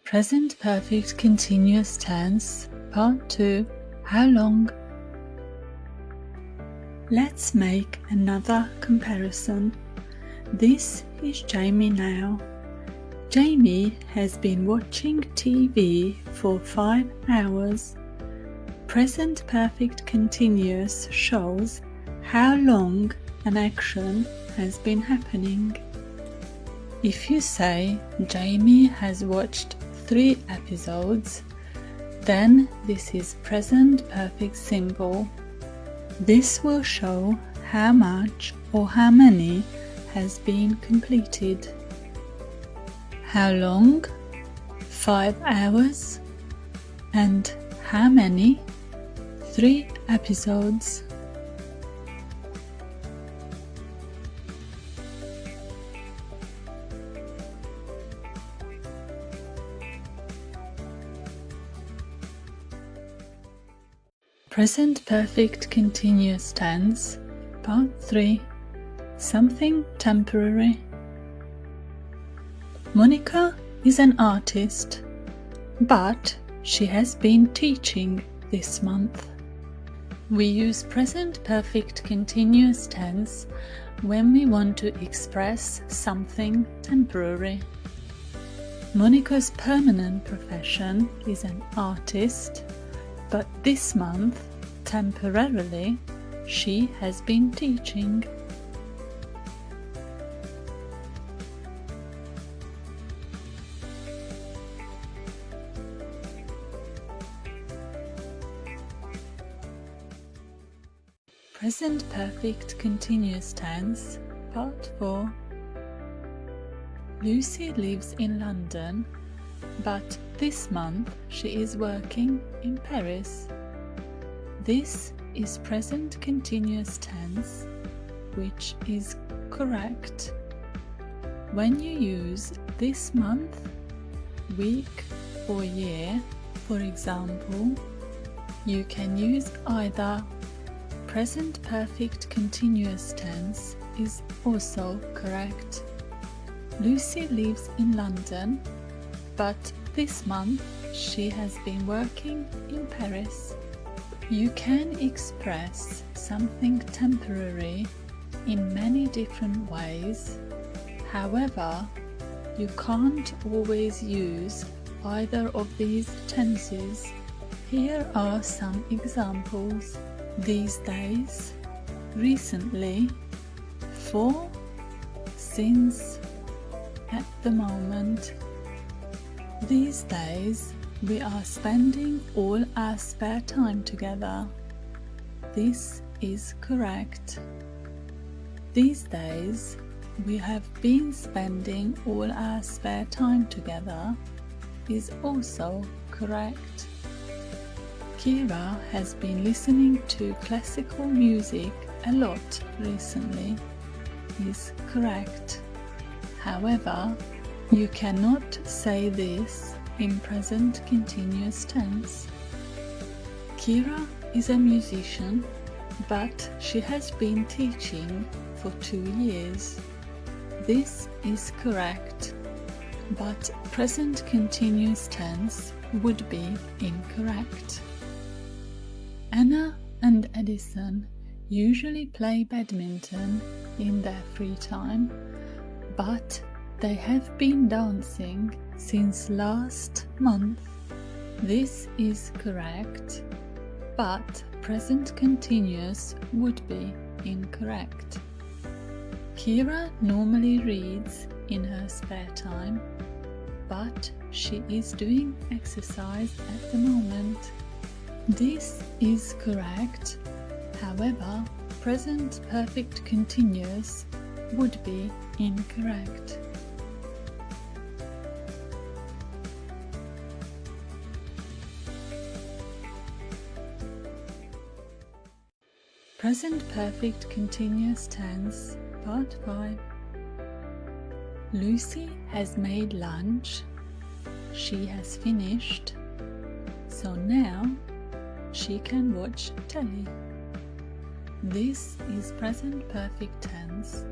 Present perfect continuous tense, part 2. How long? Let's make another comparison. This is Jamie now. Jamie has been watching TV for 5 hours. Present perfect continuous shows how long an action has been happening. If you say Jamie has watched 3 episodes, then this is present perfect simple. This will show how much or how many has been completed. How long? 5 hours. And how many? 3 episodes. Present perfect continuous tense, part 3. Something temporary. Monica is an artist, but she has been teaching this month. We use present perfect continuous tense when we want to express something temporary. Monica's permanent profession is an artist, but this month, temporarily, she has been teaching. Present perfect continuous tense, part 4. Lucy lives in London, but this month she is working in Paris. This is present continuous tense, which is correct. When you use this month, week or year, for example, you can use either. Present perfect continuous tense is also correct. Lucy lives in London, but this month she has been working in Paris. You can express something temporary in many different ways. However, you can't always use either of these tenses. Here are some examples. These days, recently, for, since, at the moment. These days, we are spending all our spare time together. This is correct. These days, we have been spending all our spare time together is also correct. Kira has been listening to classical music a lot recently is correct. However, you cannot say this in present continuous tense. Kira is a musician, but she has been teaching for 2 years. This is correct, but present continuous tense would be incorrect. Anna and Edison usually play badminton in their free time, but they have been dancing since last month. This is correct, but present continuous would be incorrect. Kira normally reads in her spare time, but she is doing exercise at the moment. This is correct. However, present perfect continuous would be incorrect. Present perfect continuous tense, Part 5. Lucy has made lunch. She has finished. So now she can watch telly. This is present perfect tense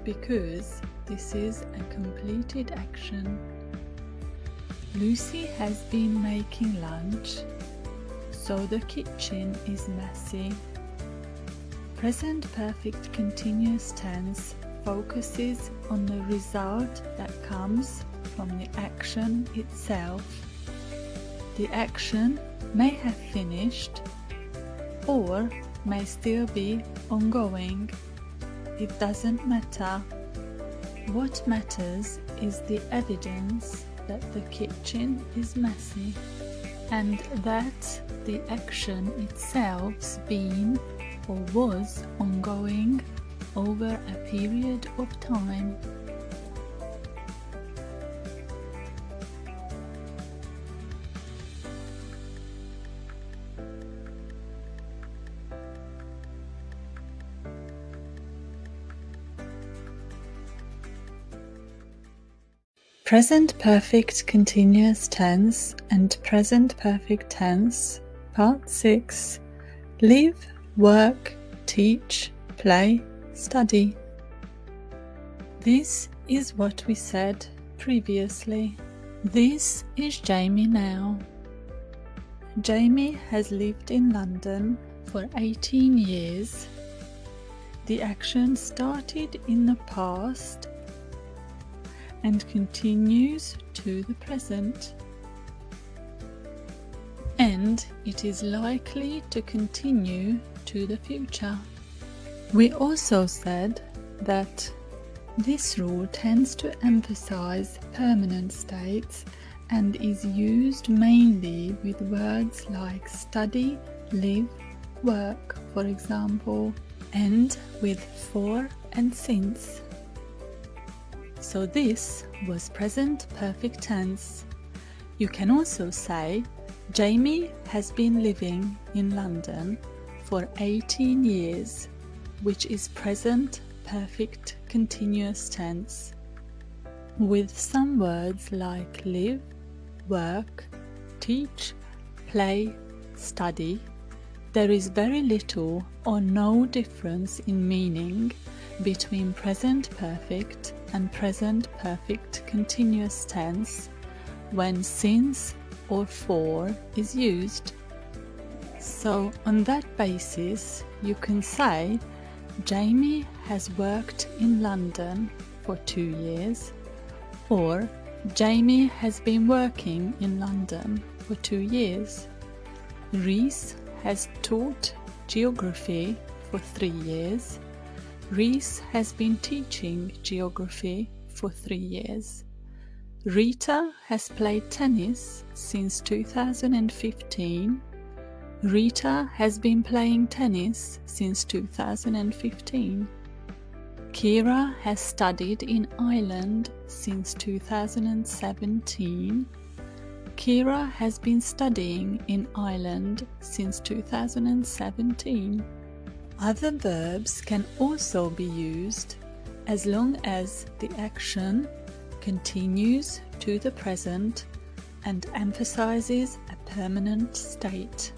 because this is a completed action. Lucy has been making lunch, so the kitchen is messy. Present perfect continuous tense focuses on the result that comes from the action itself. The action may have finished or may still be ongoing. It doesn't matter. What matters is the evidence that the kitchen is messy and that the action itself's been or was ongoing over a period of time. Present perfect continuous tense and present perfect tense, Part 6. Live, work, teach, play, study. This is what we said previously. This is Jamie now. Jamie has lived in London for 18 years. The action started in the past and continues to the present, and it is likely to continue to the future. We also said that this rule tends to emphasize permanent states and is used mainly with words like study, live, work, for example, and with for and since. So this was present perfect tense. You can also say Jamie has been living in London for 18 years, which is present perfect continuous tense. With some words like live, work, teach, play, study, there is very little or no difference in meaning between present perfect and present perfect continuous tense when since or for is used. So on that basis, you can say Jamie has worked in London for 2 years, Or, Jamie has been working in London for 2 years. Reese has taught geography for 3 years. Reese has been teaching geography for 3 years. Rita has played tennis since 2015. Rita has been playing tennis since 2015. Kira has studied in Ireland since 2017. Kira has been studying in Ireland since 2017. Other verbs can also be used as long as the action continues to the present and emphasizes a permanent state.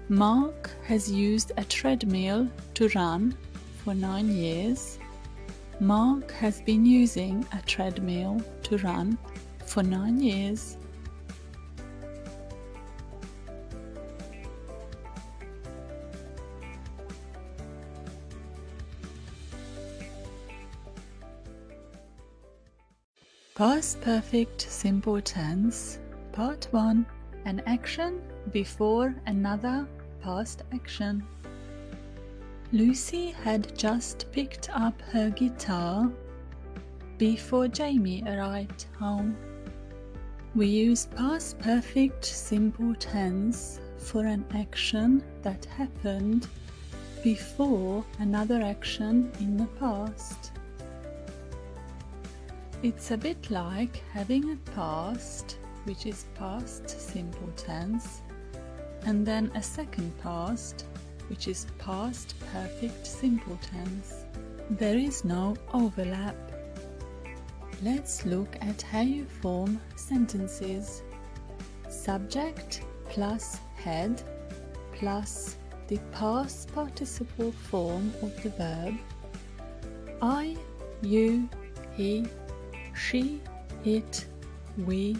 Mark has used a treadmill to run for 9 years. Mark has been using a treadmill to run for 9 years. Past Perfect Simple Tense, Part 1. An action before another past action. Lucy had just picked up her guitar before Jamie arrived home. We use past perfect simple tense for an action that happened before another action in the past. It's a bit like having a past, which is past simple tense, and then a second past, which is past perfect simple tense. There is no overlap. Let's look at how you form sentences. Subject plus head plus the past participle form of the verb. I, you, he, she, it, we,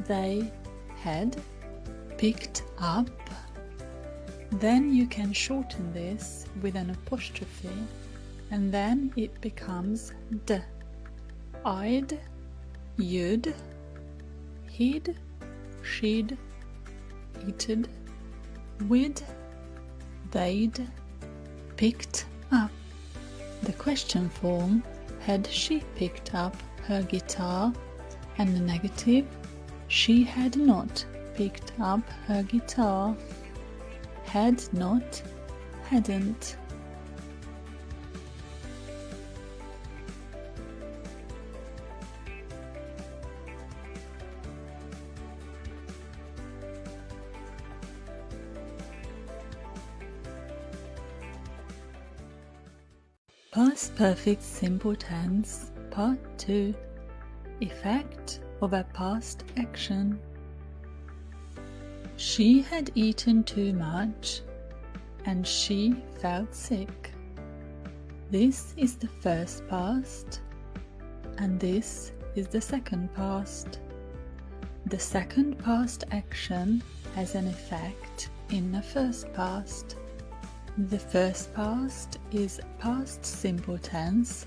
they had picked up. Then you can shorten this with an apostrophe and then it becomes d. I'd, you'd, he'd, she'd, it'd, we'd, they'd picked up. The question form, had she picked up her guitar, and the negative, she had not picked up her guitar. Had not, hadn't. Past Perfect Simple Tense, Part 2. Effect of a past action. She had eaten too much and she felt sick. This is the first past and this is the second past. The second past action has an effect in the first past. The first past is past simple tense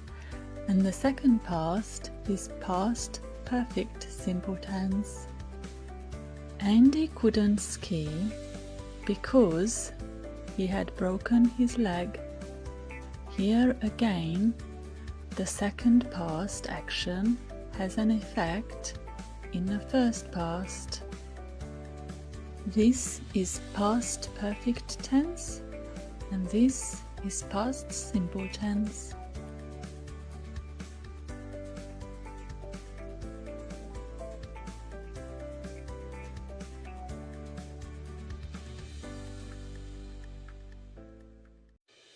and the second past is past perfect simple tense. Andy couldn't ski because he had broken his leg. Here again, the second past action has an effect in the first past. This is past perfect tense and this is past simple tense.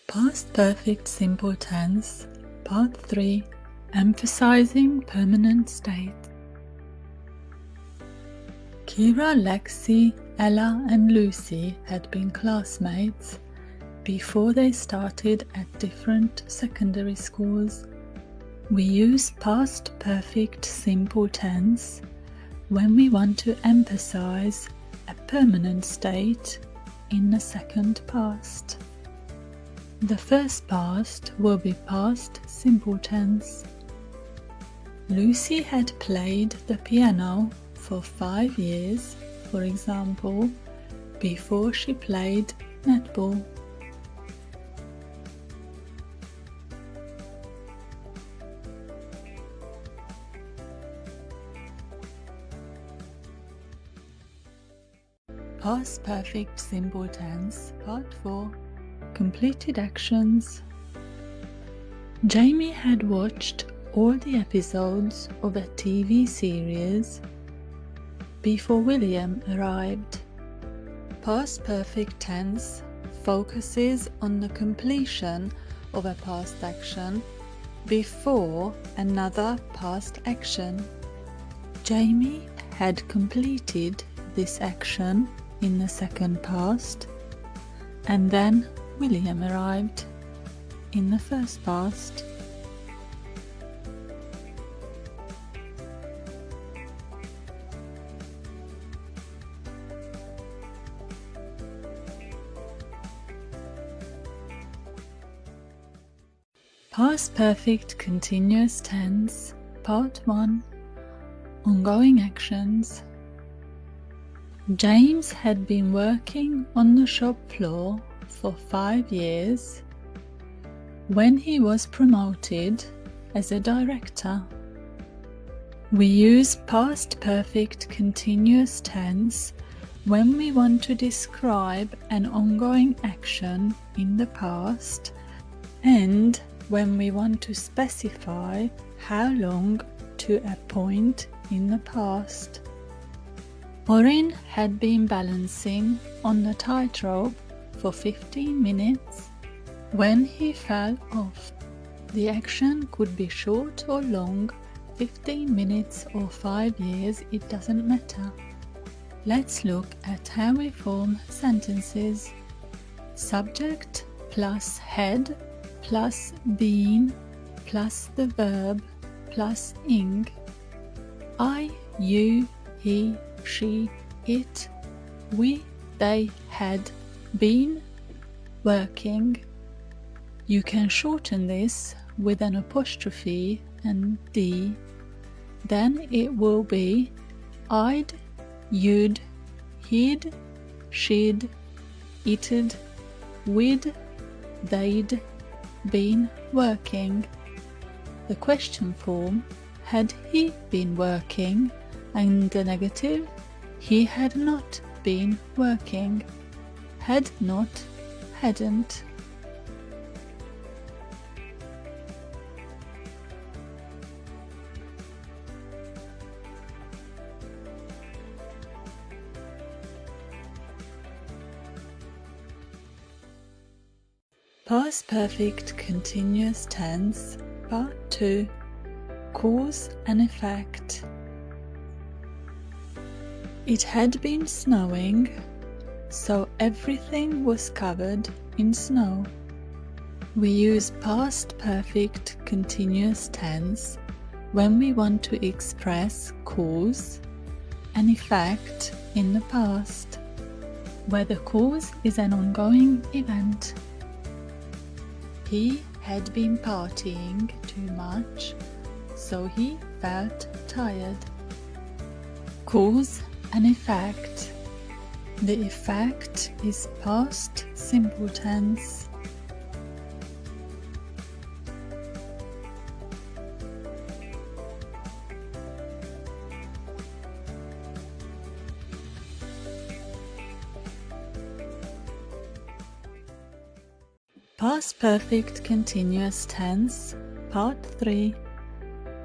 Past Perfect Simple Tense, Part 3. Emphasizing permanent state. Kira, Lexi, Ella and Lucy had been classmates before they started at different secondary schools. We use past perfect simple tense when we want to emphasize a permanent state in the second past. The first past will be past simple tense. Lucy had played the piano for 5 years, for example, before she played netball. Past perfect simple tense, part 4. Completed actions. Jamie had watched all the episodes of a TV series before William arrived. Past perfect tense focuses on the completion of a past action before another past action. Jamie had completed this action in the second past, and then William arrived in the first past. Past perfect continuous tense, part 1. Ongoing actions. James had been working on the shop floor for 5 years when he was promoted as a director. We use past perfect continuous tense when we want to describe an ongoing action in the past and when we want to specify how long to a point in the past. Orin had been balancing on the tightrope for 15 minutes when he fell off. The action could be short or long, 15 minutes or 5 years, it doesn't matter. Let's look at how we form sentences. Subject plus head plus been plus the verb plus ing. I, you, he, she, it, we, they had been working. You can shorten this with an apostrophe and d. Then it will be I'd, you'd, he'd, she'd, it'd, we'd, they'd been working. The question form, had he been working, and the negative, he had not been working. Had not, hadn't. Past perfect continuous tense, part 2. Cause and effect. It had been snowing, so everything was covered in snow. We use past perfect continuous tense when we want to express cause and effect in the past, where the cause is an ongoing event. He had been partying too much, so he felt tired. Cause and effect. The effect is past simple tense. Past perfect continuous tense, part 3.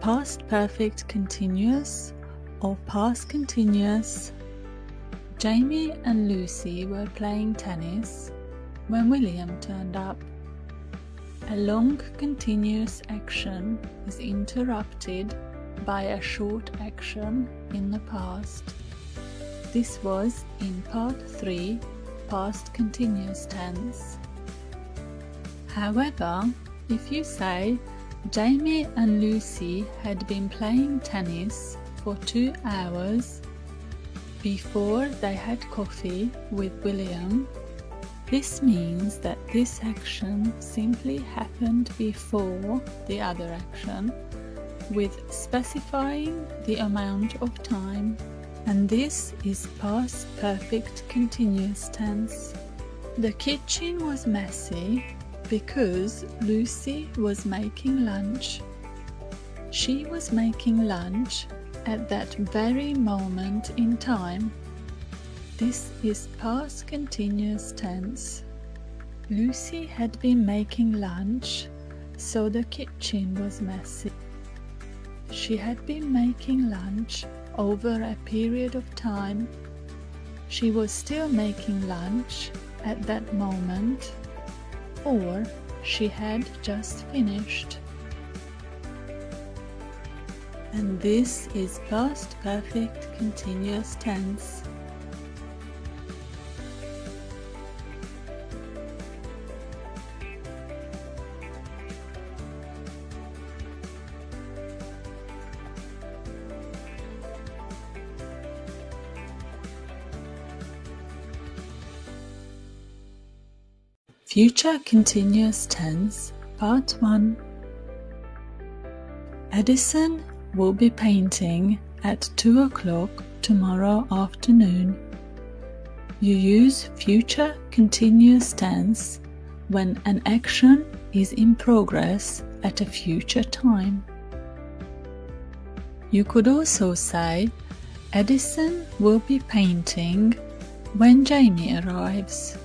Past perfect continuous or past continuous. Jamie and Lucy were playing tennis when William turned up. A long continuous action is interrupted by a short action in the past. This was in part 3, past continuous tense. However, if you say Jamie and Lucy had been playing tennis for 2 hours before they had coffee with William, this means that this action simply happened before the other action with specifying the amount of time, and this is past perfect continuous tense. The kitchen was messy because Lucy was making lunch. She was making lunch at that very moment in time. This is past continuous tense. Lucy had been making lunch, so the kitchen was messy. She had been making lunch over a period of time. She was still making lunch at that moment, or she had just finished. And this is past perfect continuous tense. Future continuous tense, part 1. Edison will be painting at 2 o'clock tomorrow afternoon. You use future continuous tense when an action is in progress at a future time. You could also say, Edison will be painting when Jamie arrives.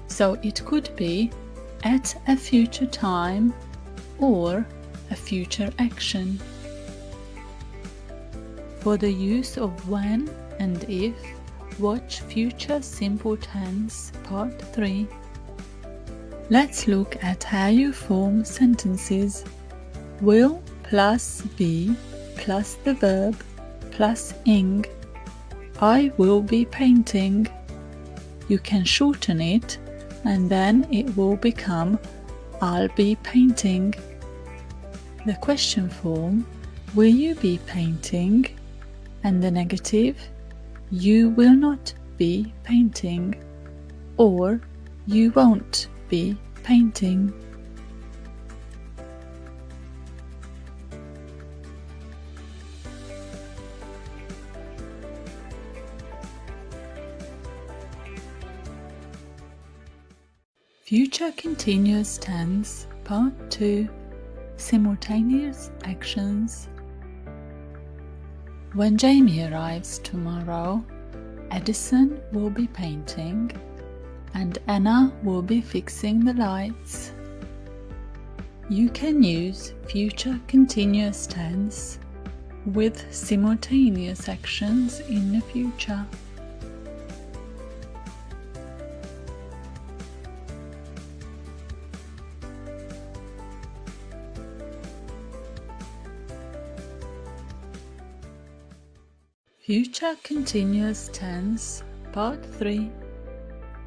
So it could be at a future time or a future action. For the use of when and if, watch Future Simple Tense Part 3. Let's look at how you form sentences. Will plus be plus the verb plus ing. I will be painting. You can shorten it and then it will become I'll be painting. The question form, will you be painting? And the negative, you will not be painting, or you won't be painting. Future continuous tense, part 2. Simultaneous actions. When Jamie arrives tomorrow, Edison will be painting and Anna will be fixing the lights. You can use future continuous tense with simultaneous actions in the future. Future continuous tense, part 3.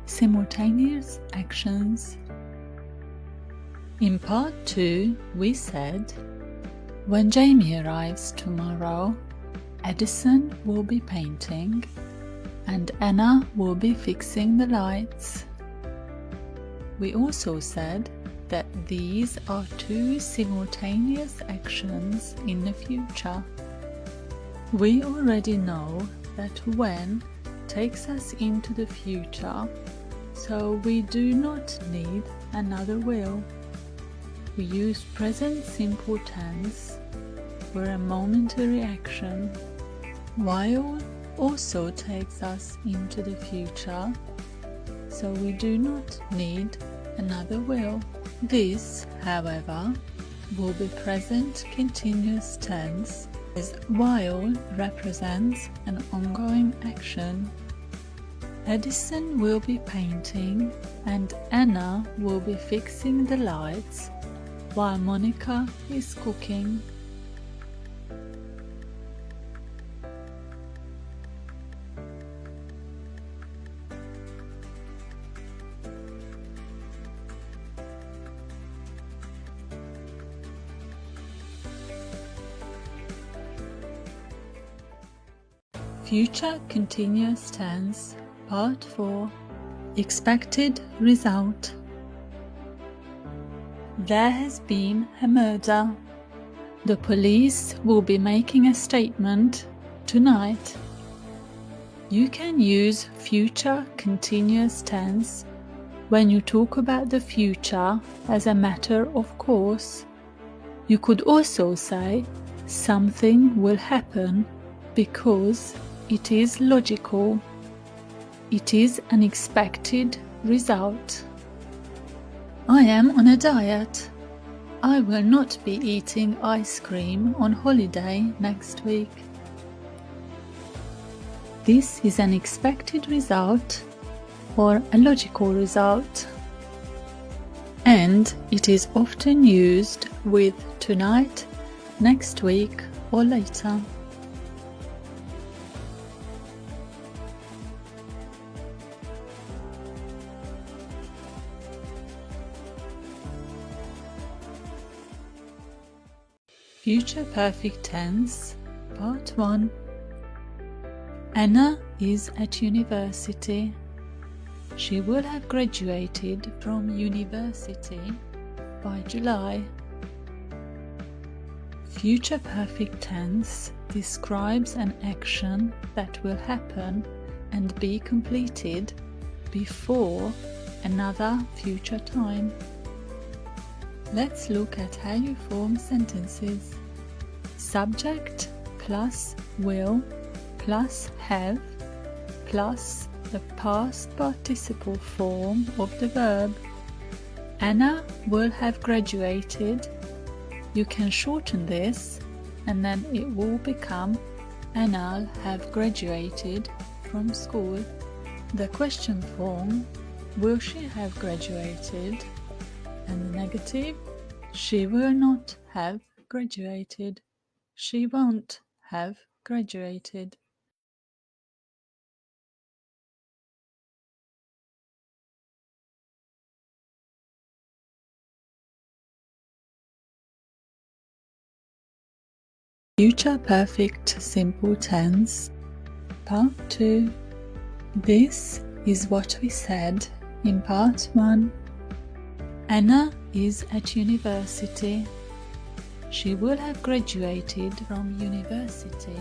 Simultaneous actions. In part 2, we said, when Jamie arrives tomorrow, Edison will be painting and Anna will be fixing the lights. We also said that these are two simultaneous actions in the future. We already know that when takes us into the future, so we do not need another will. We use present simple tense for a momentary action. While also takes us into the future, so we do not need another will. This, however, will be present continuous tense, as while represents an ongoing action. Edison will be painting and Anna will be fixing the lights while Monica is cooking. Future continuous tense, part 4. Expected result. There has been a murder. The police will be making a statement tonight. You can use future continuous tense when you talk about the future as a matter of course. You could also say something will happen because it is logical. It is an expected result. I am on a diet. I will not be eating ice cream on holiday next week. This is an expected result or a logical result, and it is often used with tonight, next week, or later. Future Perfect Tense, Part 1. Anna is at university. She will have graduated from university by July. Future Perfect Tense describes an action that will happen and be completed before another future time. Let's look at how you form sentences. Subject plus will plus have plus the past participle form of the verb. Anna will have graduated. You can shorten this and then it will become Anna'll have graduated from school. The question form, will she have graduated? And the negative, she will not have graduated. She won't have graduated. Future Perfect Simple Tense, Part 2. This is what we said in Part 1. Anna is at university. She will have graduated from university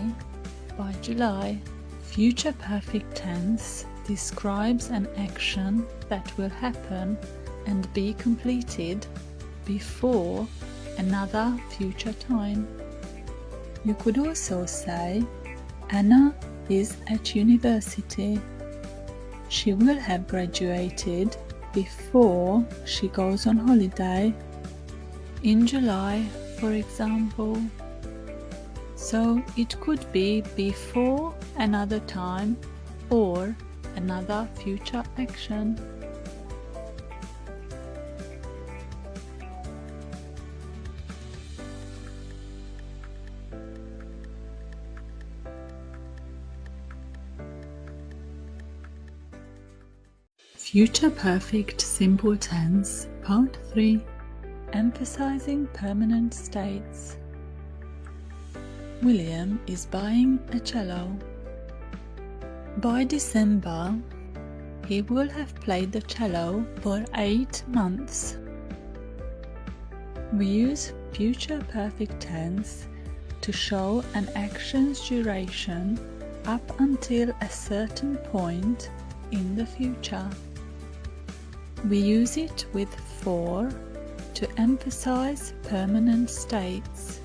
by July. Future Perfect Tense describes an action that will happen and be completed before another future time. You could also say, Anna is at university. She will have graduated before she goes on holiday, in July, for example. So it could be before another time or another future action. Future Perfect Simple Tense, Part 3. Emphasizing permanent states. William is buying a cello. By December, he will have played the cello for 8 months. We use future perfect tense to show an action's duration up until a certain point in the future. We use it with for to emphasize permanent states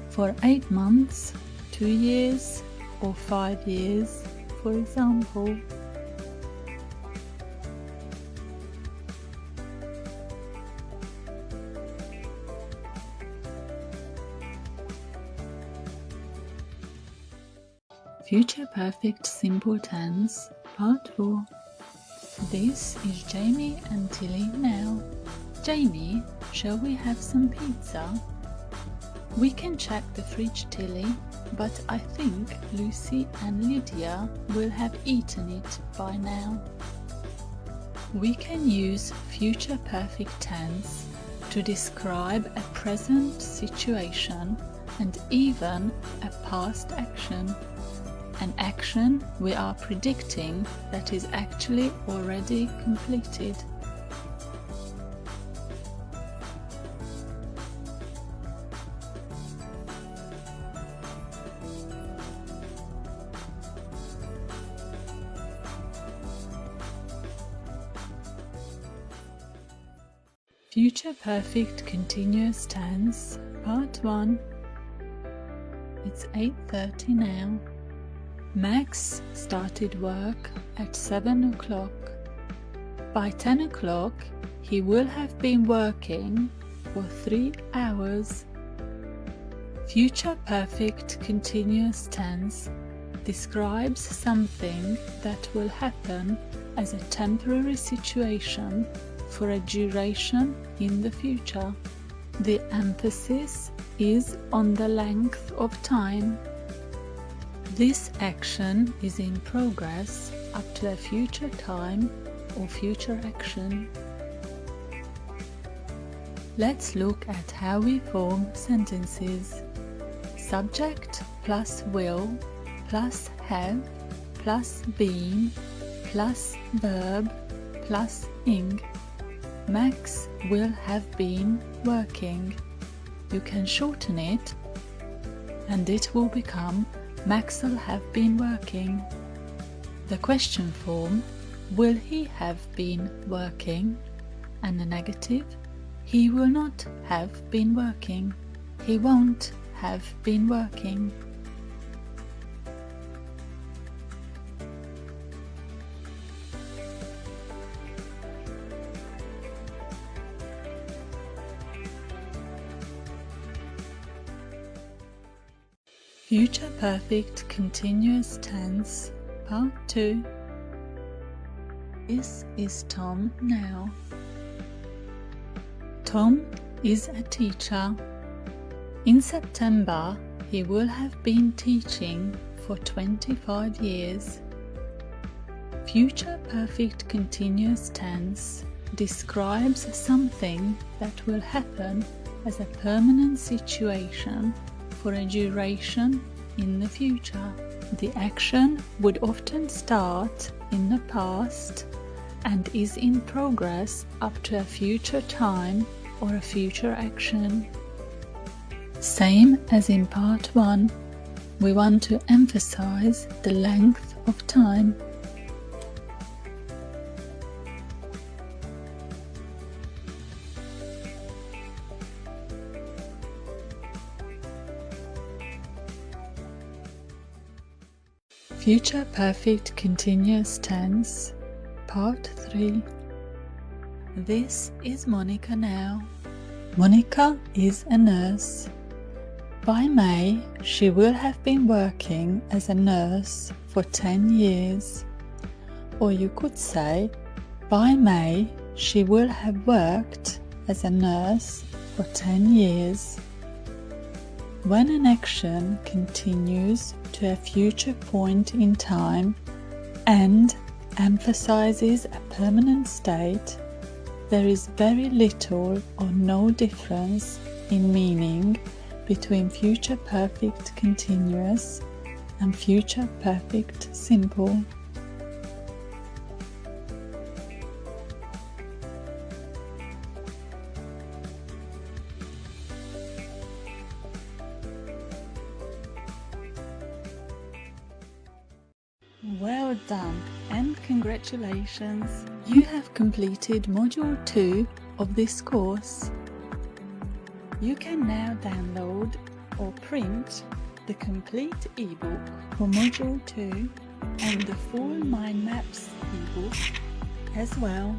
for 8 months, 2 years, or 5 years, for example. Future Perfect Simple Tense, Part 4. This is Jamie and Tilly now. Jamie, shall we have some pizza? We can check the fridge, Tilly, but I think Lucy and Lydia will have eaten it by now. We can use future perfect tense to describe a present situation and even a past action. An action we are predicting that is actually already completed. Future Perfect Continuous Tense, Part 1. It's 8:30 now. Max started work at 7 o'clock. By 10 o'clock, he will have been working for 3 hours. Future Perfect Continuous Tense describes something that will happen as a temporary situation for a duration in the future. The emphasis is on the length of time. This action is in progress up to a future time or future action. Let's look at how we form sentences. Subject plus will plus have plus been plus verb plus ing. Max will have been working. You can shorten it and it will become Max'll have been working. The question form, will he have been working? And the negative, he will not have been working. He won't have been working. Future Perfect Continuous Tense, Part 2. This is Tom now. Tom is a teacher. In September, he will have been teaching for 25 years. Future Perfect Continuous Tense describes something that will happen as a permanent situation for a duration in the future. The action would often start in the past and is in progress up to a future time or a future action. Same as in Part 1, we want to emphasize the length of time. Future Perfect Continuous Tense, Part 3. This is Monica now. Monica is a nurse. By May, she will have been working as a nurse for 10 years. Or you could say, by May, she will have worked as a nurse for 10 years. When an action continues to a future point in time and emphasizes a permanent state, there is very little or no difference in meaning between future perfect continuous and future perfect simple. Well done and congratulations! You have completed Module 2 of this course. You can now download or print the complete ebook for Module 2 and the full Mind Maps ebook as well.